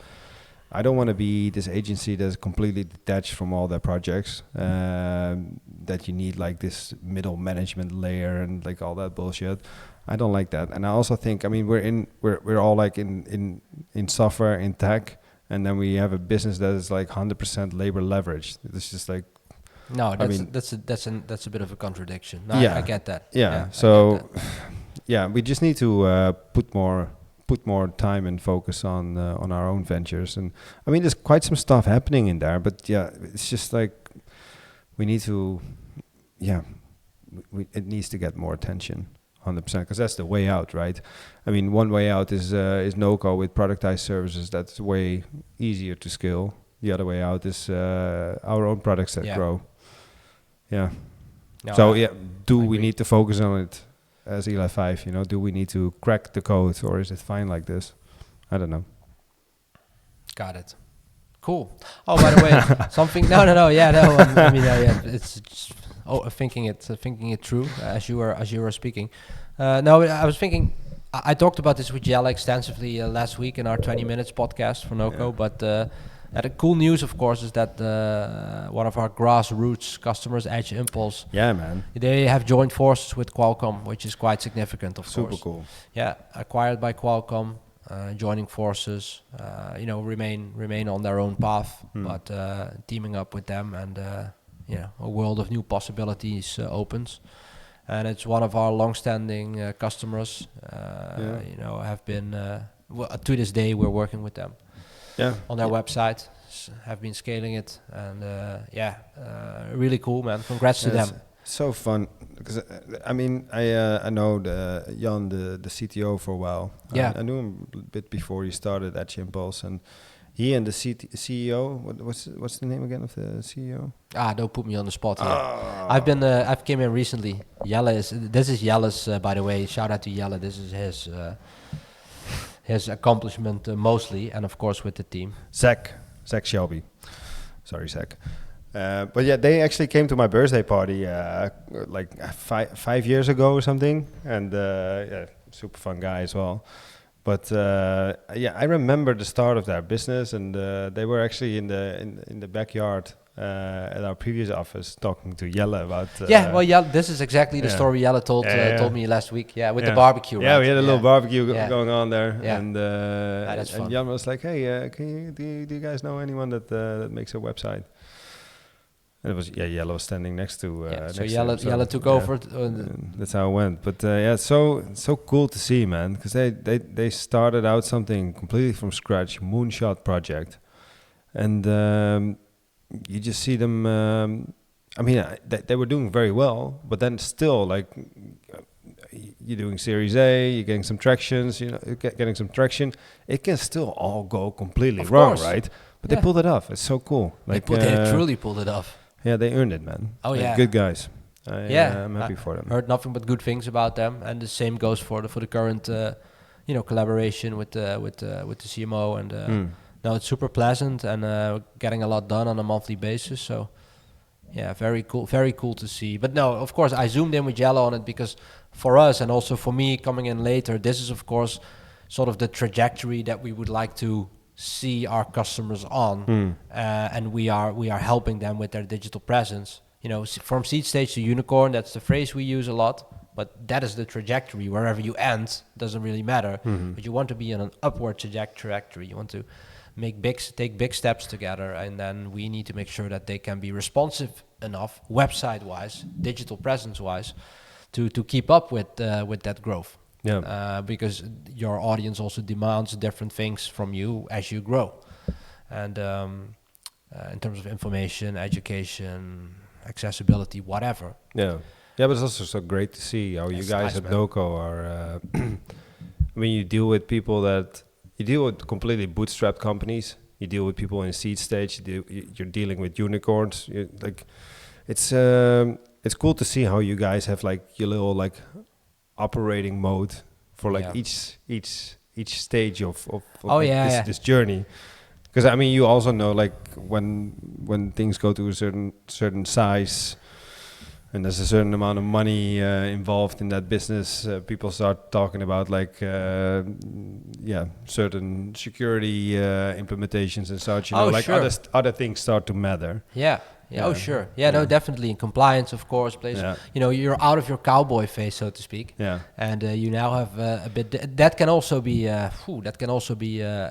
I don't want to be this agency that's completely detached from all their projects. That you need like this middle management layer and like all that bullshit. I don't like that, and I also think, I mean, we're all like in software, in tech, and then we have a business that is like 100% labor leveraged. It's just like, no, that's a bit of a contradiction. No, I get that. Yeah. So, yeah, we just need to put more time and focus on our own ventures, and I mean, there's quite some stuff happening in there, but yeah, it's just like we need to, it needs to get more attention. 100%, because that's the way out, right? I mean, one way out is Noco with productized services. That's way easier to scale. The other way out is our own products that grow. Yeah. No, so do we need to focus on it as Eli 5? You know, do we need to crack the code, or is it fine like this? I don't know. Got it. Cool. Oh, by the way, something. No. Yeah, no. I mean, it's just, thinking it through as you were speaking. No, I was thinking. I talked about this with Jelle extensively last week in our 20 minutes podcast for Noco. But the cool news, of course, is that one of our grassroots customers, Edge Impulse, they have joined forces with Qualcomm, which is quite significant, of course. Super cool. Yeah, acquired by Qualcomm. Joining forces, remain on their own path, but teaming up with them, and a world of new possibilities opens. And it's one of our long-standing customers. Have been to this day we're working with them. On their website, have been scaling it, and really cool, man. Congrats to them. So fun, because I mean, I know Jan, the CTO, for a while. I knew him a bit before he started at Impulse, and he and the CEO. What's the name again of the CEO? Don't put me on the spot here. I've came in recently. This is Jelle's, by the way. Shout out to Jelle. This is his accomplishment mostly, and of course with the team. Zach Shelby. Sorry, Zach. But yeah, they actually came to my birthday party like 5 years ago or something, and super fun guy as well. But I remember the start of their business, and they were actually in the backyard at our previous office talking to Jelle about. Jelle, this is exactly the story Jelle told me last week. Yeah, with the barbecue. Yeah, right? We had a little barbecue going on there, and and Jan was like, "Hey, do you guys know anyone that makes a website?" And it was Jelle was standing next to. So Jelle took over. That's how it went. But so cool to see, man, because they started out something completely from scratch, moonshot project, and you just see them. I mean, they were doing very well, but then still, like, you're doing Series A, you're getting some tractions, getting some traction. It can still all go completely wrong, right? But they pulled it off. It's so cool. Like they truly pulled it off. Yeah, they earned it, man. Oh, like, good guys. I'm happy for them. Heard nothing but good things about them, and the same goes for the current, collaboration with the CMO. And no, it's super pleasant, and getting a lot done on a monthly basis. So, very cool to see. But no, of course, I zoomed in with Jelle on it because for us, and also for me coming in later, this is of course sort of the trajectory that we would like to see our customers on, and we are helping them with their digital presence. From seed stage to unicorn, that's the phrase we use a lot, but that is the trajectory. Wherever you end doesn't really matter, but you want to be on an upward trajectory. You want to take big steps together, and then we need to make sure that they can be responsive enough, website-wise, digital presence-wise, to keep up with that growth. Yeah. Because your audience also demands different things from you as you grow, and in terms of information, education, accessibility, whatever. Yeah. Yeah, but it's also so great to see how you guys nice, at man. Noco are. I mean, you deal with people you deal with completely bootstrapped companies. You deal with people in seed stage. You're dealing with unicorns. It's cool to see how you guys have like your little like operating mode for like each stage of this journey. Because I mean, you also know like when things go to a certain size, and there's a certain amount of money involved in that business, people start talking about like certain security implementations and such. You know, like sure. other things start to matter. Yeah. Oh, sure. Yeah, no, definitely. In compliance, of course, plays. Yeah. You know, you're out of your cowboy phase, so to speak. Yeah. And you now have a bit. That can also be. A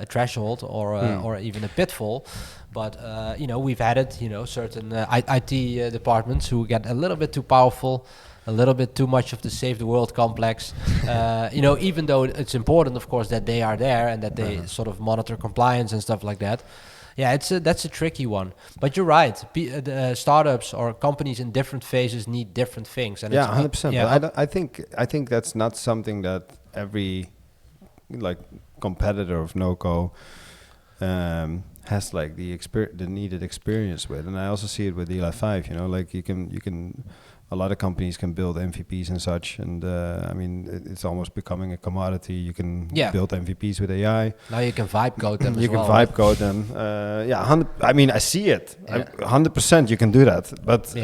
threshold or even a pitfall. But you know, we've added certain IT departments who get a little bit too powerful, a little bit too much of the save the world complex. Even though it's important, of course, that they are there and that they sort of monitor compliance and stuff like that. Yeah, that's a tricky one. But you're right. Startups or companies in different phases need different things. And 100%. Yeah, but I think that's not something that every like competitor of Noco has like the needed experience with. And I also see it with Eli 5. You know, like you can. A lot of companies can build MVPs and such, and I mean, it's almost becoming a commodity. You can build MVPs with AI. Now you can vibe code them. You can vibe code them. 100. I mean, I see it. 100%. You can do that. But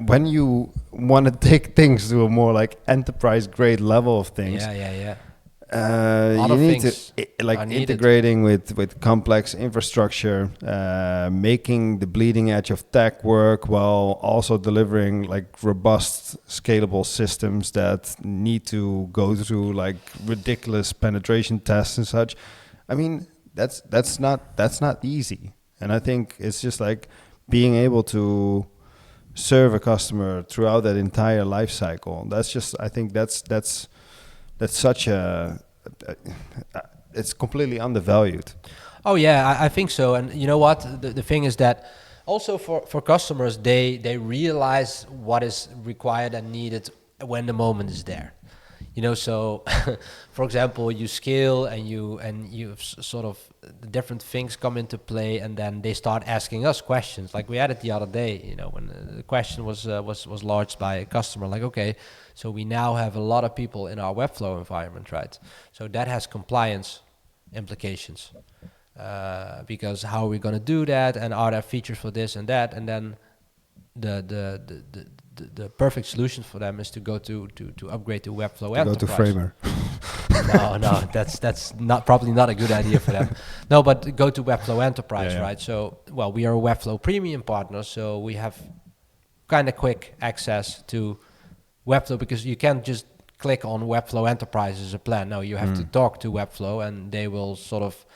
when you want to take things to a more like enterprise grade level of things, you need to like integrating with complex infrastructure, making the bleeding edge of tech work while also delivering like robust, scalable systems that need to go through like ridiculous penetration tests and such. I mean, that's not easy. And I think it's just like being able to serve a customer throughout that entire life cycle. I think that's such it's completely undervalued. Oh yeah, I think so. And you know what? The thing is that also for customers, they realize what is required and needed when the moment is there. You know, so for example, you scale and you sort of different things come into play, and then they start asking us questions. Like we had it the other day, you know, when the question was lodged by a customer. Like, okay, so we now have a lot of people in our Webflow environment, right? So that has compliance implications, because how are we going to do that, and are there features for this and that, and then the perfect solution for them is to go to upgrade to Webflow Enterprise. Go to Framer. No, that's probably not a good idea for them. No, but go to Webflow Enterprise, right? So, well, we are a Webflow Premium partner, so we have kind of quick access to Webflow, because you can't just click on Webflow Enterprise as a plan. No, you have to talk to Webflow, and they will sort of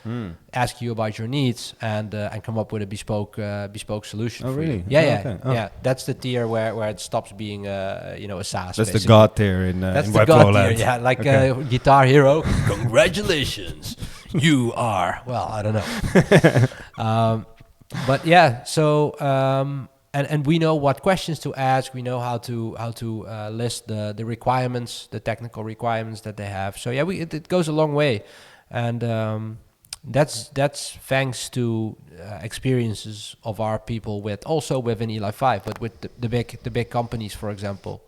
ask you about your needs and come up with a bespoke solution. Oh, for really? you. Yeah, okay. Yeah. That's the tier where it stops being a SaaS. That's basically. the God tier in That's in the Webflow God tier. land. Yeah, like Guitar Hero. Congratulations, you are. Well, I don't know. But yeah, so. And we know what questions to ask. We know how to list the requirements, the technical requirements that they have. So yeah, it goes a long way, and that's thanks to experiences of our people within Eli 5, but with the big companies, for example.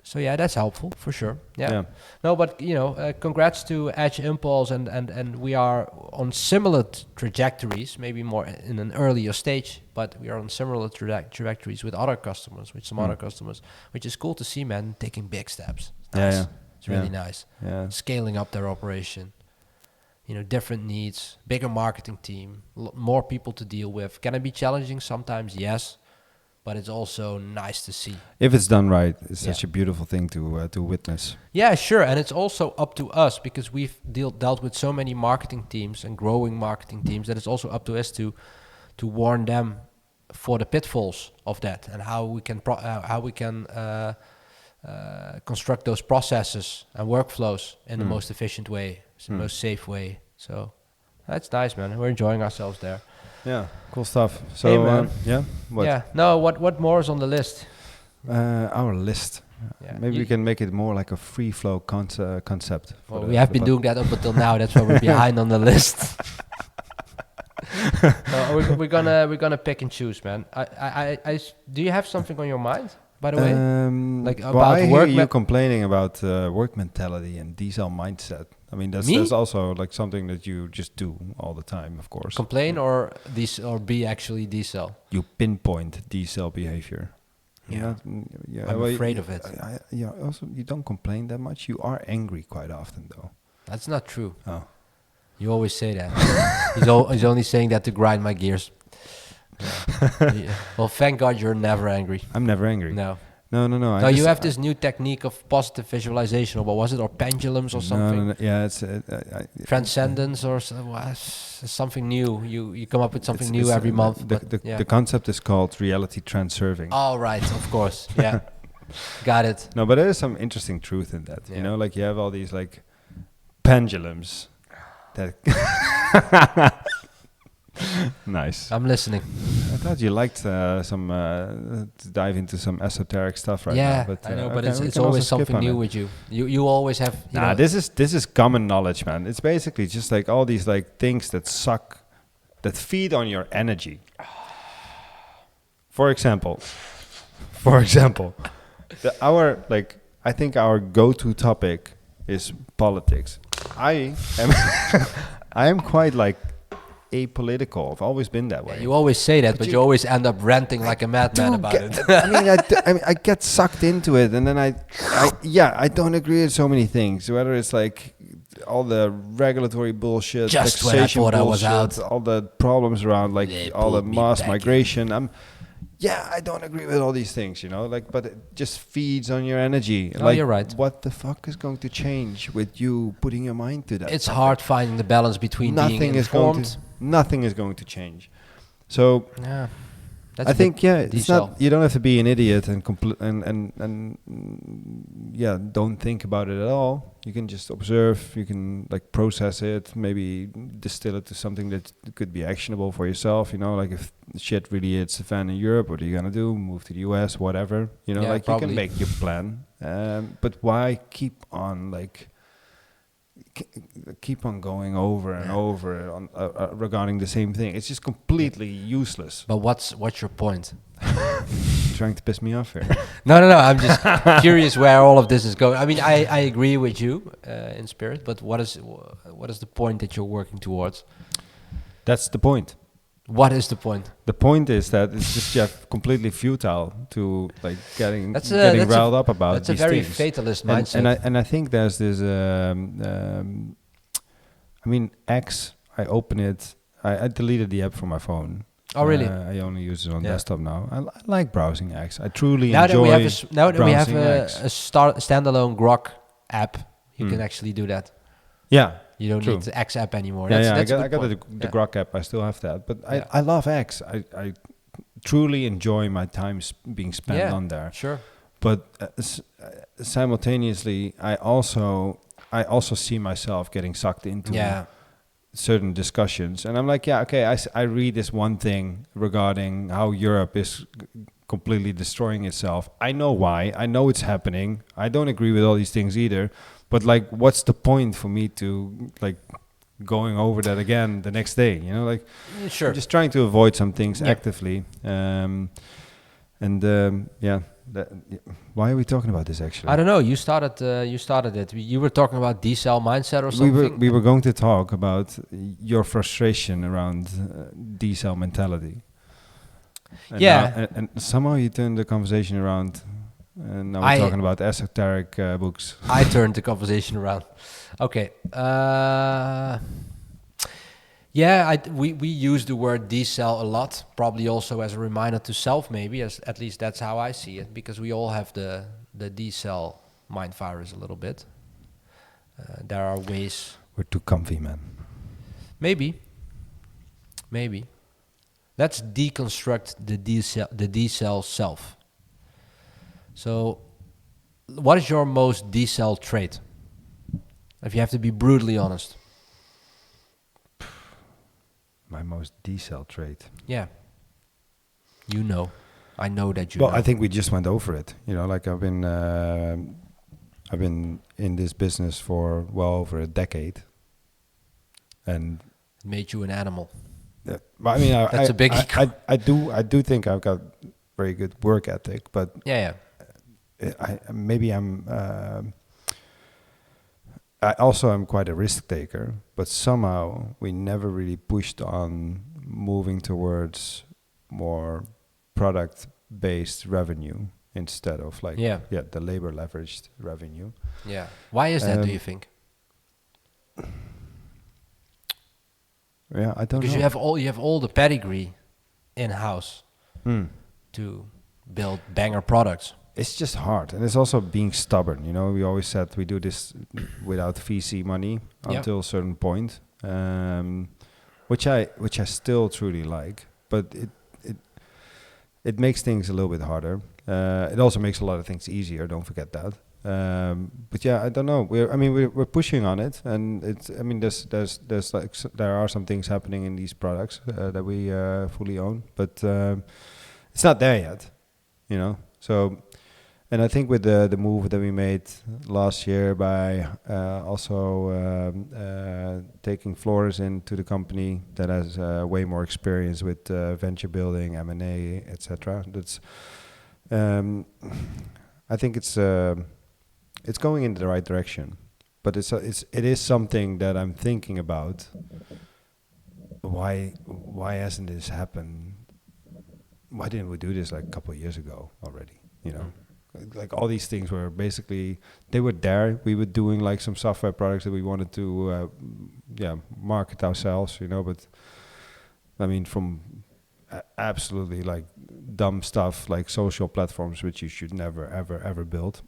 So yeah, that's helpful for sure. Yeah. No, but congrats to Edge Impulse, and we are on similar trajectories, maybe more in an earlier stage, but we are on similar trajectories with other customers, other customers, which is cool to see, man, taking big steps. Nice. It's really nice. Yeah. Scaling up their operation. Different needs, bigger marketing team, more people to deal with. Can it be challenging sometimes? Yes. but it's also nice to see. If it's done right, it's such a beautiful thing to witness. Yeah, sure. And it's also up to us, because we've dealt with so many marketing teams and growing marketing teams, that it's also up to us to warn them for the pitfalls of that, and how we can construct those processes and workflows in the most efficient way, the most safe way. So that's nice, man. We're enjoying ourselves there. Yeah, cool stuff. So hey, man. what? Yeah. No, what more is on the list? Our list. Yeah. Maybe we can make it more like a free flow concept. Well, we have been doing that up until now. That's why we're behind on the list. We're gonna pick and choose, man. Do you have something on your mind, by the way? Like about I hear work you complaining about work mentality and Decel mindset. I mean, that's also like something that you just do all the time, of course. Complain or be actually Decel? You pinpoint Decel behavior. Yeah, I'm afraid of it. Also, you don't complain that much. You are angry quite often, though. That's not true. Oh. You always say that. He's only saying that to grind my gears. Yeah. Well, thank God you're never angry. I'm never angry. No. No. You have this new technique of positive visualization, or what was it, or pendulums or something? No. Yeah, it's transcendence or something new. You come up with something new every month. The concept is called reality transurfing. Oh, right, of course. Yeah, got it. No, but there is some interesting truth in that. Yeah. You know, like you have all these like pendulums. That nice. I'm listening. I thought you liked to dive into some esoteric stuff right now. Yeah, But, I know, but it's always something new with you. You always have. This is common knowledge, man. It's basically just like all these like things that feed on your energy. For example, I think our go-to topic is politics. I am quite like apolitical. I've always been that way. Yeah, you always say that, but you always end up ranting like a madman about it. I get sucked into it, and then I don't agree with so many things. Whether it's like all the regulatory bullshit, just when I thought I was out, all the problems around like all the mass migration. I don't agree with all these things, but it just feeds on your energy. Oh, you're right. What the fuck is going to change with you putting your mind to that? It's hard finding the balance between being informed. Nothing is going to change. So yeah, I think it's not. You don't have to be an idiot and don't think about it at all. You can just observe. You can like process it. Maybe distill it to something that could be actionable for yourself. Like if shit really hits the fan in Europe, what are you gonna do? Move to the US, whatever. Like probably. You can make your plan. But why keep on going over and over on regarding the same thing? It's just completely useless. But what's your point? Trying to piss me off here. No. I'm just curious where all of this is going. I mean, I agree with you in spirit, but what is the point that you're working towards? That's the point. What is the point? The point is that it's just completely futile to like getting riled up about these things. That's a very fatalist mindset. And I think there's this. X. I open it. I deleted the app from my phone. Oh, really? I only use it on desktop now. I like browsing X. I truly enjoy now that we have a standalone Grok app, you can actually do that. Yeah. You don't need the X app anymore. I got the Grok app. I still have that. But I love X. I truly enjoy my time being spent on there. Sure. But simultaneously, I also see myself getting sucked into certain discussions. And I'm like, I read this one thing regarding how Europe is completely destroying itself. I know why. I know it's happening. I don't agree with all these things either. But like, what's the point for me to like going over that again the next day? Sure. I'm just trying to avoid some things actively. Why are we talking about this actually? I don't know. You started it. You were talking about Decel mindset or something. We were going to talk about your frustration around Decel mentality. And and somehow you turned the conversation around. And now we're talking about esoteric books. I turned the conversation around. Okay. Yeah, we use the word decel a lot, probably also as a reminder to self, maybe, as at least that's how I see it, because we all have the decel mind virus a little bit. There are ways. We're too comfy, man. Maybe. Let's deconstruct the decel self. So, what is your most decel trait? If you have to be brutally honest. My most decel trait. Yeah. You know. I know that you know. Well, I think we just went over it. You know, like I've been in this business for well over a decade, and It made you an animal. but I mean, That's a big ego. I do think I've got very good work ethic, but Yeah. I also am quite a risk taker, but somehow we never really pushed on moving towards more product-based revenue instead of like the labor leveraged revenue. Yeah. Why is that, do you think? Yeah, I don't Because know. you have all the pedigree in house to build banger products. It's just hard, and it's also being stubborn. You know, we always said we do this without VC money until a certain point, which I still truly like, but it makes things a little bit harder. It also makes a lot of things easier. Don't forget that. But yeah, I don't know. We're pushing on it, and there's like there are some things happening in these products that we fully own, but it's not there yet. You know, so. And I think with the move that we made last year by also taking Flores into the company that has way more experience with venture building, M&A, etc. That's I think it's going in the right direction, but it is something that I'm thinking about. Why hasn't this happened? Why didn't we do this like a couple of years ago already? You know. Like all these things were basically, they were there. We were doing like some software products that we wanted to market ourselves, you know, but I mean from absolutely like dumb stuff like social platforms which you should never ever build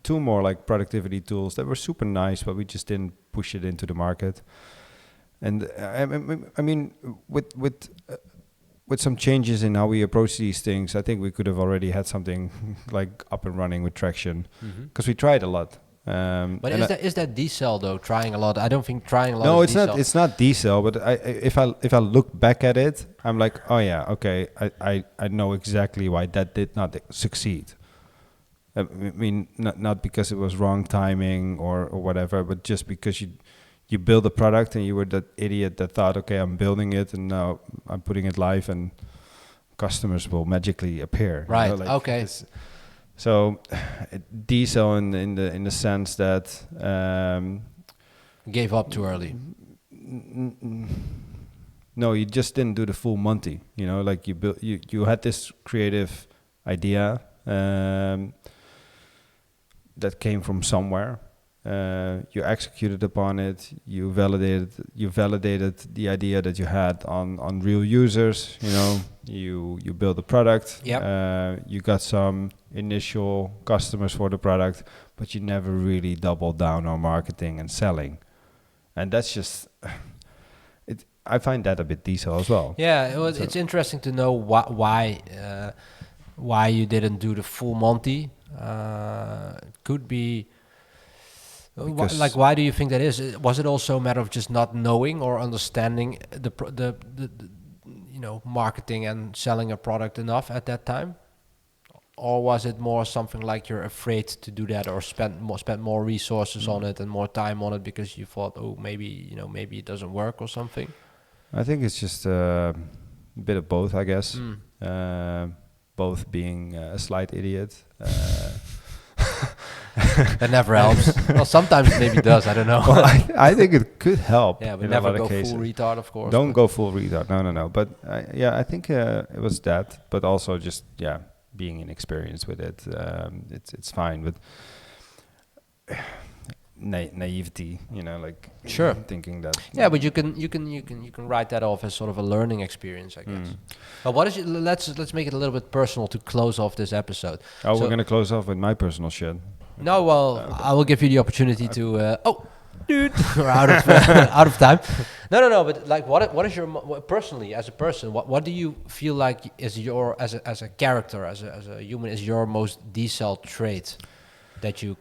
to more like productivity tools that were super nice, but we just didn't push it into the market. And I mean with some changes in how we approach these things, I think we could have already had something like up and running with traction, because we tried a lot. But is that decel though? Trying a lot? I don't think trying a lot. No, is decel. It's not decel. But if I look back at it, I'm like, oh yeah, okay, I know exactly why that did not succeed. I mean, not because it was wrong timing or whatever, but just because you build a product and you were that idiot that thought, okay, I'm building it and now I'm putting it live and customers will magically appear. Right. You know, like okay. So decel in the sense that gave up too early. No, you just didn't do the full Monty. You know, like you had this creative idea that came from somewhere. You executed upon it. You validated the idea that you had on real users. You know, you built a product. Yep. You got some initial customers for the product, but you never really doubled down on marketing and selling. And that's just it. I find that a bit decel as well. Yeah, it's interesting to know why you didn't do the full Monty. Could be. Why do you think that is? Was it also a matter of just not knowing or understanding the marketing and selling a product enough at that time, or was it more something like you're afraid to do that or spend more resources on it and more time on it because you thought, oh, maybe it doesn't work or something? I think it's just a bit of both, I guess. Both being a slight idiot. That never helps. Well, sometimes it maybe does. I don't know. Well, I think it could help. Yeah, but never go full retard, of course. Don't go full retard. No. But I think it was that. But also just being inexperienced with it. It's fine. But naivety, like Sure. thinking that. Yeah, but you can write that off as sort of a learning experience, I guess. But what is it? Let's make it a little bit personal to close off this episode. Oh, we're gonna close off with my personal shit. No, well, I will give you the opportunity to. Dude, we're out of out of time. No. But like, what is your personally as a person? What do you feel like is your as a character as a human is your most Decel trait that you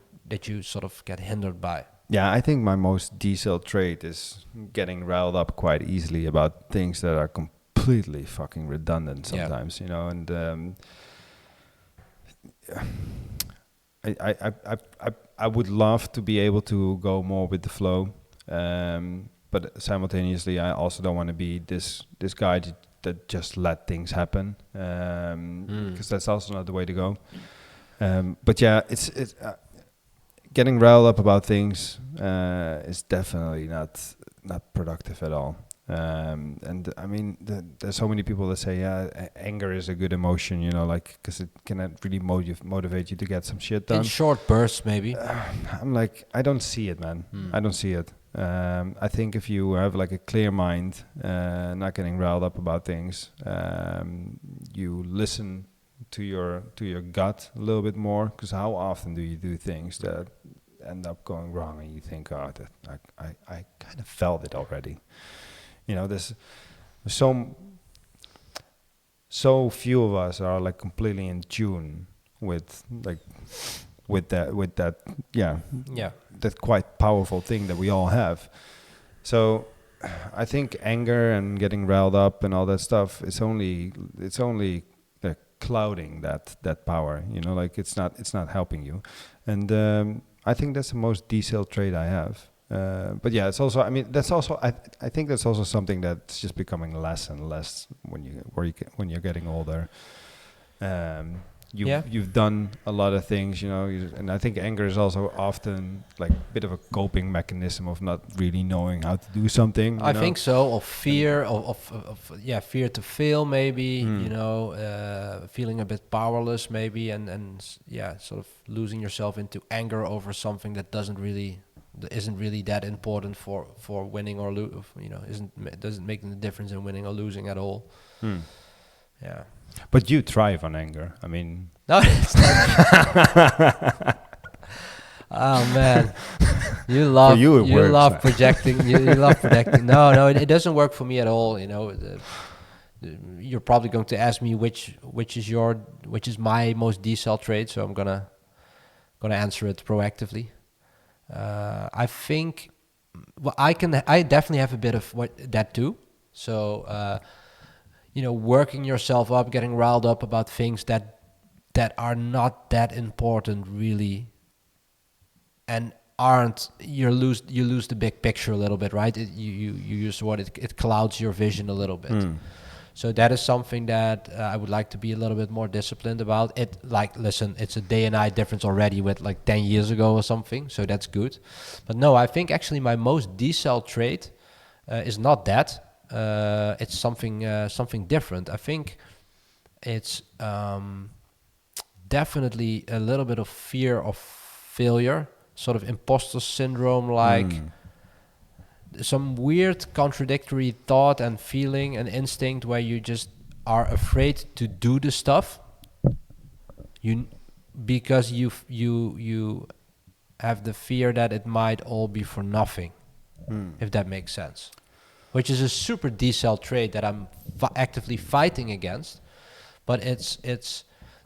sort of get hindered by? Yeah, I think my most Decel trait is getting riled up quite easily about things that are completely fucking redundant sometimes, and I would love to be able to go more with the flow, but simultaneously I also don't want to be this guy that just let things happen, because that's also not the way to go. But yeah, it's getting riled up about things is definitely not productive at all. And I mean, there's so many people that say, yeah, anger is a good emotion, because it can really motivate you to get some shit done. In short bursts, maybe. I'm like, I don't see it, man. I don't see it. I think if you have like a clear mind, not getting riled up about things, you listen to your gut a little bit more, because how often do you do things that end up going wrong and you think, oh, that I kind of felt it already. There's so few of us are like completely in tune with that that quite powerful thing that we all have. So I think anger and getting riled up and all that stuff, it's only clouding that power, like it's not helping you. And I think that's the most Decel trait I have. But yeah, it's also, I mean, that's also, I think that's also something that's just becoming less and less when you're getting older. You've done a lot of things, and I think anger is also often like a bit of a coping mechanism of not really knowing how to do something. I think so, of fear, of fear to fail, maybe, feeling a bit powerless, maybe, and sort of losing yourself into anger over something that isn't really that important for winning or doesn't make the difference in winning or losing at all. Yeah. But you thrive on anger. I mean, no, it's not. Oh man, you love projecting. You love projecting. No, it doesn't work for me at all. You're probably going to ask me which is my most Decel trait. So I'm gonna answer it proactively. I think I definitely have a bit of that too. So. Working yourself up, getting riled up about things that are not that important really, and you lose the big picture a little bit, right? You use it clouds your vision a little bit. So that is something that I would like to be a little bit more disciplined about. Listen, it's a day and night difference already with like 10 years ago or something, so that's good. But no, I think actually my most Decel trait is not that. It's something different. I think it's definitely a little bit of fear of failure, sort of imposter syndrome, like some weird contradictory thought and feeling and instinct where you just are afraid to do the stuff because you have the fear that it might all be for nothing, if that makes sense. Which is a super Decel trait that I'm actively fighting against, but it's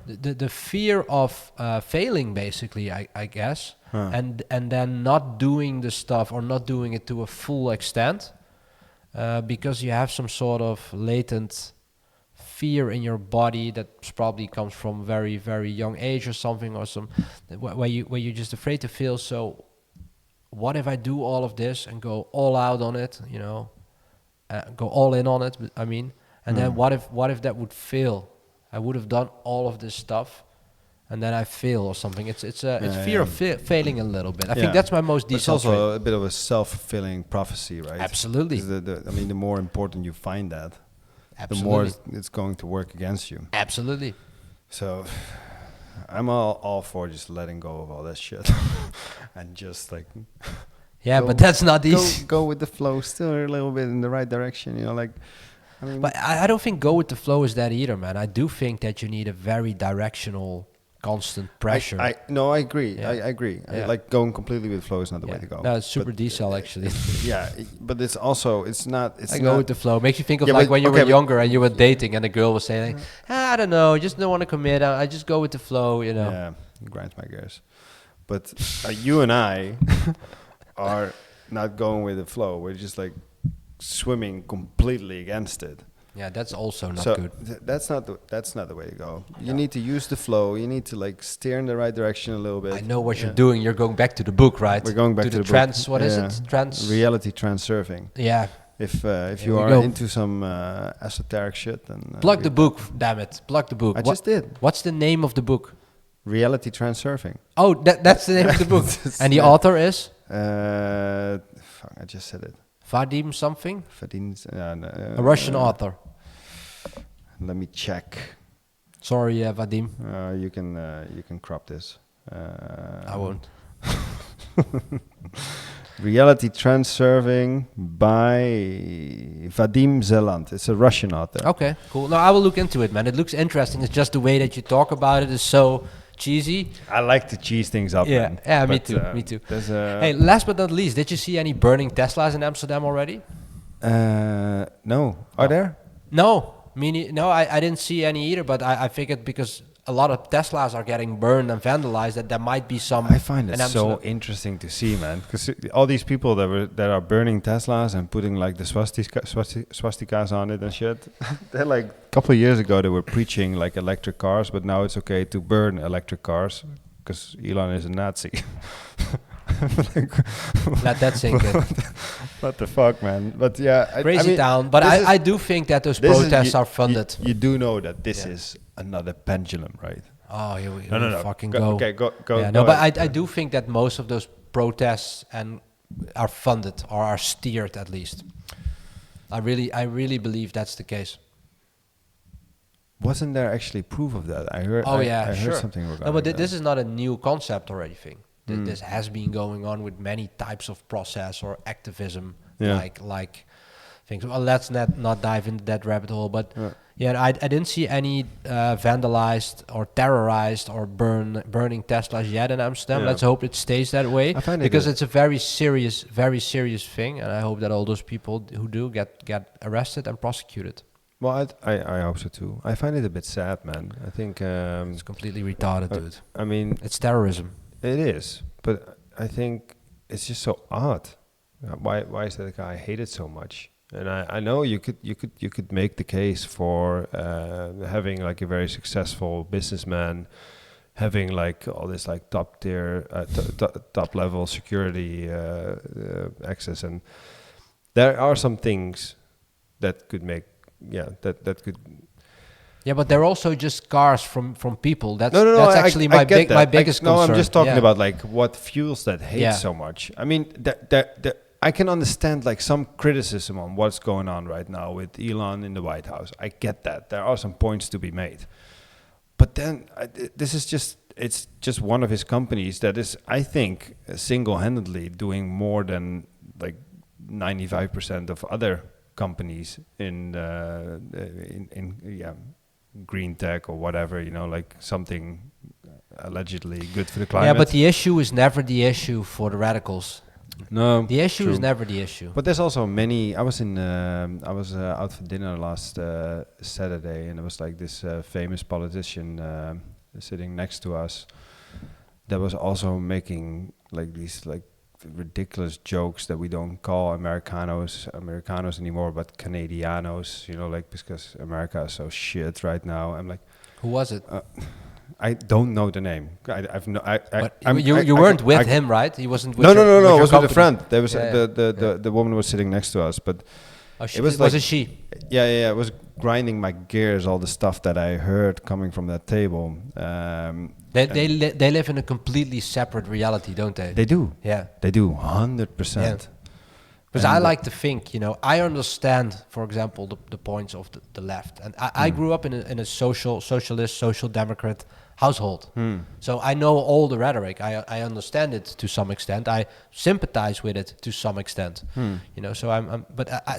the fear of failing, basically, I guess, and then not doing the stuff or not doing it to a full extent, because you have some sort of latent fear in your body that probably comes from very, very young age or something, or where you're just afraid to fail. So, what if I do all of this and go all out on it? Go all in on it, I mean, and then what if that would fail? I would have done all of this stuff, and then I fail or something. It's fear of failing a little bit. I think that's my most Decel trait. It's also a bit of a self-fulfilling prophecy, right? Absolutely. The more important you find that, Absolutely. the more it's going to work against you. Absolutely. So I'm all for just letting go of all that shit. and just like Yeah, go- but that's not easy. go with the flow, still a little bit in the right direction. You know, like I mean, But I don't think go with the flow is that either, man. I do think that you need a very directional, constant pressure. I agree. Yeah. I agree. Yeah. Like going completely with flow is not the way Yeah. to go. No, it's super But, Decel actually. yeah, but it's also it's not. It's I not, go with the flow. Makes you think of Yeah, like but- when you okay, were but- younger and you were dating and a girl was saying, like, I don't know, I just don't want to commit. I just go with the flow, you know. Yeah, it grinds my gears. But you and I are not going with the flow. We're just like swimming completely against it. Yeah, that's also not so good. That's not the way to go. You need to use the flow. You need to like steer in the right direction a little bit. I know what you're doing. You're going back to the book, right? We're going back to the the book. trans. What is Yeah. it? Trans. Reality transurfing. Yeah. If Here you we are go. into some esoteric shit, then Plug the book, damn it. Plug the book. I just did. What's the name of the book? Reality transurfing. Oh, that's the name of the book. And the author is Fuck, I just said it. Vadim something. A A Russian author. Let me check. Sorry, Vadim. You can crop this. I won't. Reality Transurfing by Vadim Zeland. It's a Russian author. Okay, cool. No, I will look into it, man. It looks interesting. It's just the way that you talk about it is so cheesy. I like to cheese things up. Yeah, man. yeah, me But, too. Me too. There's Hey, last but not least, did you see any burning Teslas in Amsterdam already? no. Are there? No, no, I didn't see any either. But I figured because a lot of Teslas are getting burned and vandalized, that there might be some. I find it in so Amsterdam. interesting to see, man, because all these people that are burning Teslas and putting like the swastikas on it and shit. They're like a couple of years ago they were preaching like electric cars, but now it's okay to burn electric cars because Elon is a Nazi. Like, Let that sink in. what the fuck, man? But yeah, Crazy town. But I do think that those protests are funded. You do know that this Yeah. is another pendulum, right? Oh, here we No. fucking Go. go. Okay, go. Yeah, go no, but ahead. I do think that most of those protests and are funded or are steered at least. I really believe that's the case. Wasn't there actually proof of that? I heard. Oh I yeah, heard sure. something regarding No, but that. this is not a new concept or anything. Mm. This has been going on with many types of process or activism, Yeah. like things. Well, let's not dive into that rabbit hole. But Yeah. I didn't see any vandalized or terrorized or burning Teslas yet in Amsterdam. Yeah. Let's hope it stays that way, I find it because good. it's a very serious thing, and I hope that all those people who do get arrested and prosecuted. Well, I hope so too. I find it a bit sad, man. I think. It's completely retarded, dude. I mean, It's terrorism. it is, but I think it's just so odd. Why is that guy hated so much? And I know you could make the case for having like a very successful businessman, having like all this like top tier, top level security access, and there are some things that could make that could. Yeah, but they're also just cars from people. That's No, that's I- actually I my get that. my biggest No, concern. I'm just talking Yeah. about like what fuels that hate Yeah. so much. I mean, I can understand like some criticism on what's going on right now with Elon in the White House. I get that. There are some points to be made. But then this is it's just one of his companies that is, I think, single-handedly doing more than like 95% of other companies in green tech or whatever, like something allegedly good for the climate. Yeah, but the issue is never the issue for the radicals. No, The issue is true. never the issue. But there's also many. I was out for dinner last Saturday, and there was like this famous politician sitting next to us that was also making like these like ridiculous jokes that we don't call Americanos anymore, but Canadianos. Like because America is so shit right now. I'm like, Who was it? I don't know the name. I've no. But you weren't with him, right? He wasn't with No. your I was with a company. friend. There was Yeah, the woman was sitting next to us, but It was was like- a she. yeah, it was grinding my gears. All the stuff that I heard coming from that table. They live in a completely separate reality, don't they? They do. Yeah. They do 100%. Because And I like to think, I understand, for example, the points of the left. And I grew up in a socialist, social democrat household. So I know all the rhetoric. I understand it to some extent. I sympathize with it to some extent. You know, so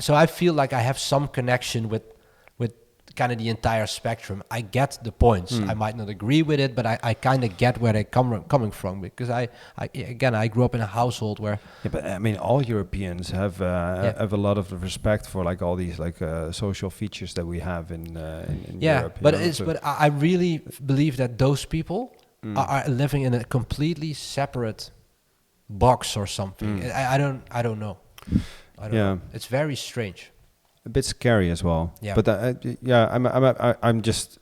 so I feel like I have some connection with kind of the entire spectrum. I get the points. I might not agree with it, but I kind of get where they're coming from, because I grew up in a household where... Yeah, but I mean, all Europeans have a lot of respect for like all these like social features that we have in Europe. But I really believe that those people are living in a completely separate box or something. I don't know. I don't know. It's very strange. A bit scary as well. Yeah. But I'm just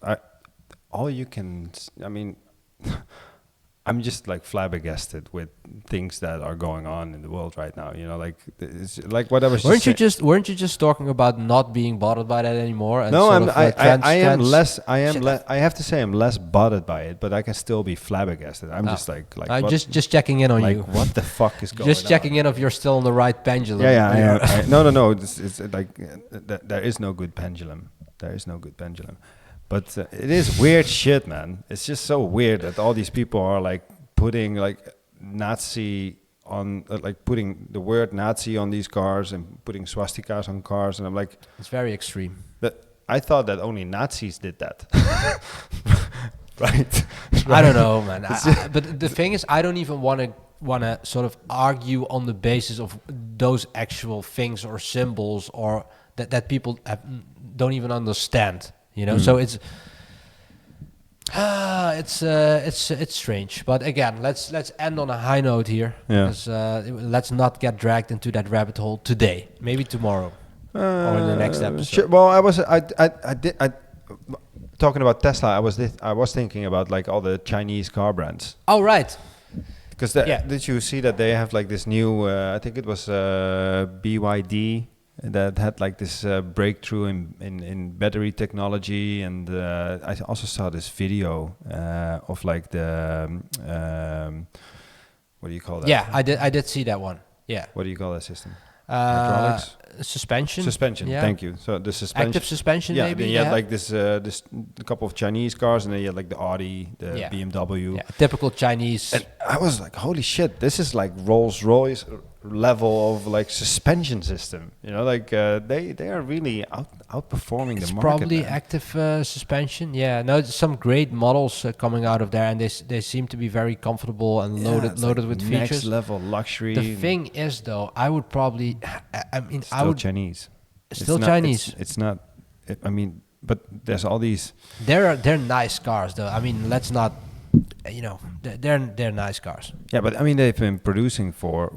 all you can. I mean, I'm just like flabbergasted with things that are going on in the world right now. You know, like it's like what I was. Weren't you just talking about not being bothered by that anymore? And no, I am less. I have to say I'm less bothered by it, but I can still be flabbergasted. I'm just like I'm just checking in on like, you. What the fuck is going on? Just checking in if you're still on the right pendulum. Yeah. No. It's like there is no good pendulum. There is no good pendulum. But it is weird shit, man. It's just so weird that all these people are like putting like Nazi on, like putting the word Nazi on these cars and putting swastikas on cars, and I'm like, it's very extreme. I thought that only Nazis did that. Right? I don't know, man. But the thing is, I don't even want to sort of argue on the basis of those actual things or symbols or that people don't even understand. You know, so it's strange. But again, let's end on a high note here. Yeah. Because, let's not get dragged into that rabbit hole today. Maybe tomorrow or in the next episode. Sure. Well, I did talking about Tesla. I was thinking about like all the Chinese car brands. Oh right. Because did you see that they have like this new? I think it was BYD. That had like this breakthrough in battery technology, and I also saw this video of like the what do you call that? Yeah, I did see that one. Yeah. What do you call that system? Hydraulics? Suspension. Suspension. Yeah. Thank you. So the suspension. Active suspension. Yeah. Maybe. Then you had like this a couple of Chinese cars, and then you had like the Audi, the BMW. Yeah. Typical Chinese. And I was like, holy shit! This is like Rolls-Royce level of like suspension system. You know, like they are really outperforming the market. It's probably active suspension. Yeah, no, some great models coming out of there, and they seem to be very comfortable and loaded like with features. Next level luxury. The thing is, though, I would probably. Still Chinese. Still Chinese. It's not. I mean, but there's all these. They're nice cars, though. I mean, let's not. You know, they're nice cars. Yeah, but I mean, they've been producing for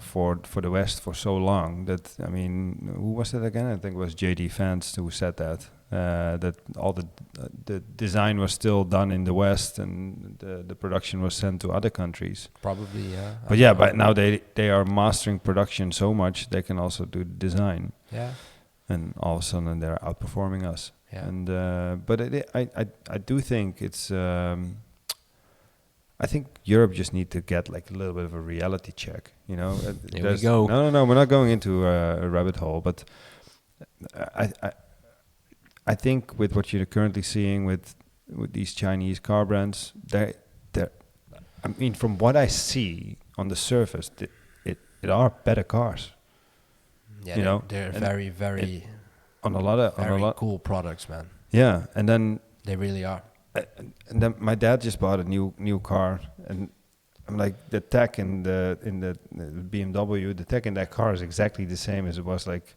the West for so long that, I mean, who was that again? I think it was J.D. Vance who said that that all the design was still done in the West and the production was sent to other countries. Probably, yeah. But now they are mastering production so much they can also do design. Yeah. And all of a sudden they're outperforming us. Yeah. And but I do think it's. I think Europe just need to get like a little bit of a reality check, you know. Here we go. No, we're not going into a rabbit hole, but I think with what you're currently seeing with these Chinese car brands, they're I mean, from what I see on the surface, it are better cars. Yeah, you know, they're very on a lot of cool products, man. Yeah, and then they really are. And then my dad just bought a new car, and I'm like, the tech in the BMW, the tech in that car is exactly the same as it was like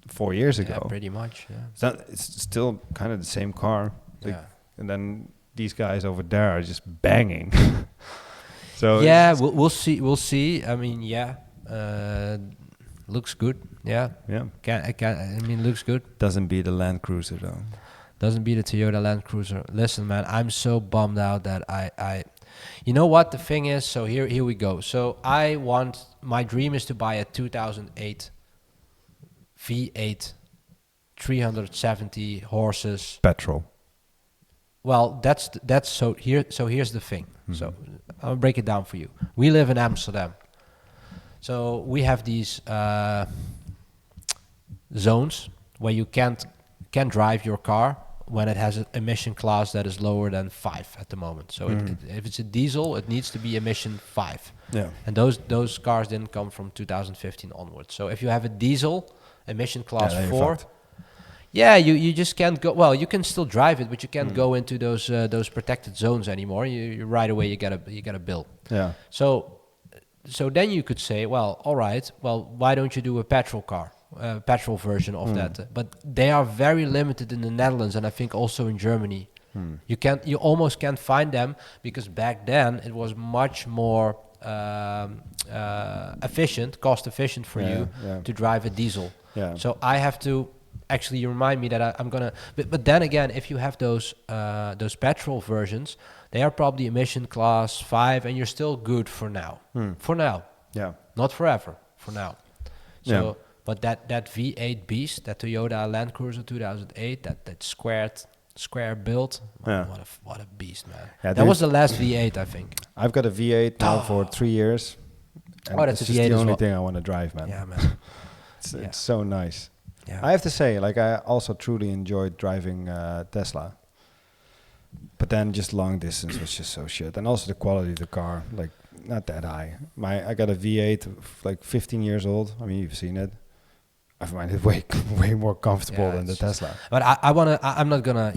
4 years ago. Yeah, pretty much. Yeah. It's still kind of the same car. Like, yeah. And then these guys over there are just banging. So yeah, we'll see. I mean, looks good. Yeah. I mean, looks good. Doesn't beat a Land Cruiser though. Doesn't beat a Toyota Land Cruiser. Listen, man, I'm so bummed out that I you know what the thing is? So here we go. So my dream is to buy a 2008 V8, 370 horses. Petrol. Well, that's so here's the thing. Mm-hmm. So I'll break it down for you. We live in Amsterdam. So we have these zones where you can't drive your car when it has an emission class that is lower than 5 at the moment. So if it's a diesel, it needs to be emission 5. Yeah. And those cars didn't come from 2015 onwards. So if you have a diesel emission class then you're 4, fucked. yeah, you just can't go. Well, you can still drive it, but you can't go into those protected zones anymore. You right away you get a bill. Yeah. So then you could say, well, all right, well, why don't you do a petrol car, petrol version of that? But they are very limited in the Netherlands, and I think also in Germany. You almost can't find them, because back then it was much more cost efficient for you to drive a diesel. Yeah. So I have to. Actually, you remind me that I'm gonna. But then again, if you have those petrol versions, they are probably emission class 5, and you're still good for now. For now. Yeah. Not forever. For now. So, Yeah. but that V8 beast, that Toyota Land Cruiser 2008, that square build. Yeah. What a beast, man. Yeah, that was the last V8, I think. I've got a V8 now for 3 years. And That's it's a just V8 the as only well. thing I want to drive, man. Yeah, man. It's so nice. Yeah. I have to say, like, I also truly enjoyed driving Tesla. But then just long distance was just so shit. And also the quality of the car, like, not that high. I got a V8, like 15 years old. I mean, you've seen it. I find it way more comfortable than the Tesla. But I'm not gonna,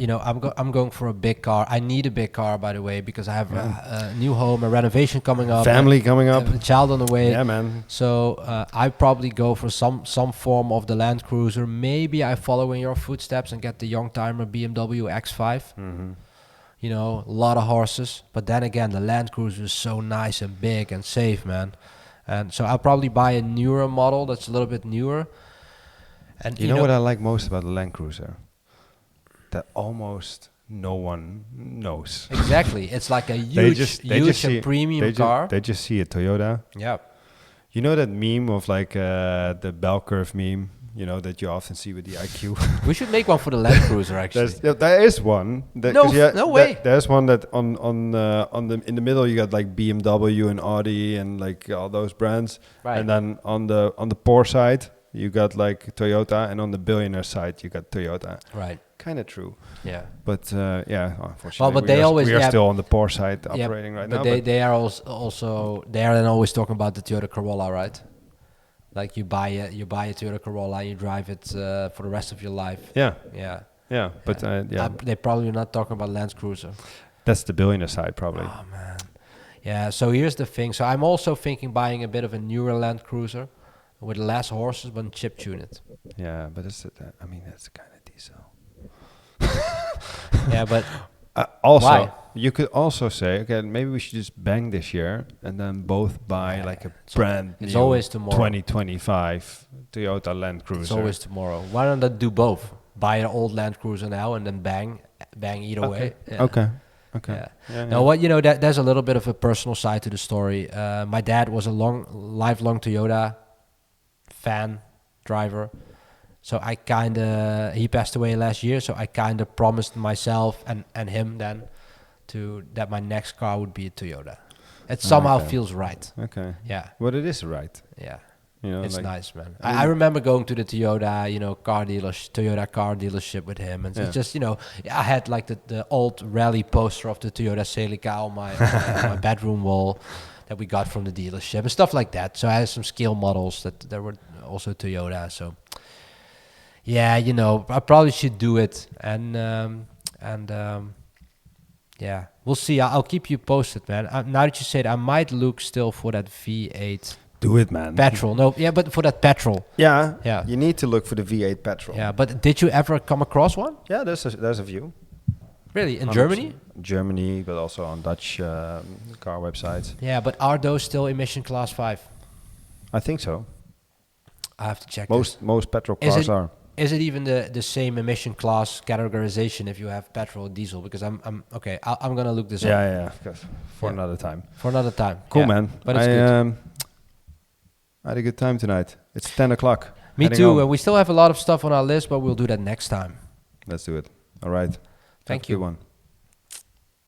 I'm going for a big car. I need a big car, by the way, because I have a new home, a renovation coming up, Family coming up, a child on the way. Yeah, man. So I probably go for some form of the Land Cruiser. Maybe I follow in your footsteps and get the young-timer BMW X5. A lot of horses. But then again, the Land Cruiser is so nice and big and safe, man. And so I'll probably buy a newer model that's a little bit newer. And You know what I like most about the Land Cruiser? That almost no one knows. Exactly. It's like a huge and premium car. They just see a Toyota. Yeah. You know that meme of like the bell curve meme, that you often see with the IQ? We should make one for the Land Cruiser, actually. There is one. No way. There's one that in the middle you got like BMW and Audi and like all those brands. Right. And then on the poor side, you got like Toyota, and on the billionaire side, you got Toyota. Right. Kind of true. Yeah. But unfortunately, Well, but we are still on the poor side operating right now. But they are also they are then always talking about the Toyota Corolla, right? Like you buy a Toyota Corolla, and you drive it for the rest of your life. Yeah. Yeah. Yeah. But they're probably not talking about Land Cruiser. That's the billionaire side, probably. Oh man. Yeah. So here's the thing. So I'm also thinking buying a bit of a newer Land Cruiser with less horses, but chip tune it. Yeah, but that's kind of diesel. Yeah, but also, why? You could also say, okay, maybe we should just bang this year and then both buy like a brand it's new always tomorrow. 2025 Toyota Land Cruiser. It's always tomorrow. Why don't I do both? Buy an old Land Cruiser now and then bang either way. Yeah. Okay. Yeah. Now, there's a little bit of a personal side to the story. My dad was a lifelong Toyota fan, driver. So he passed away last year, so I kind of promised myself and him then that my next car would be a Toyota. It somehow feels right. Okay. Yeah. Well, it is right. Yeah. It's like, nice, man. I remember going to the Toyota, Toyota car dealership with him, and it's just, I had like the old rally poster of the Toyota Celica on my bedroom wall that we got from the dealership and stuff like that. So I had some scale models that were also Toyota. So yeah, I probably should do it, and yeah, we'll see. I'll keep you posted, man. Now that you say it, I might look still for that V8. Do it, man. Petrol. No, yeah, but for that petrol. Yeah. Yeah. You need to look for the V8 petrol. Yeah, but did you ever come across one? Yeah, there's a few. Really? In Germany? Germany, but also on Dutch car websites. Yeah, but are those still emission class 5? I think so. I have to check Most petrol cars are. Is it even the same emission class categorization if you have petrol or diesel? Because I'm gonna look this up. Yeah, for another time. For another time. Cool, man. But it's good. I had a good time tonight. It's 10 o'clock. Me too. We still have a lot of stuff on our list, but we'll do that next time. Let's do it. All right. Thank you. Good one.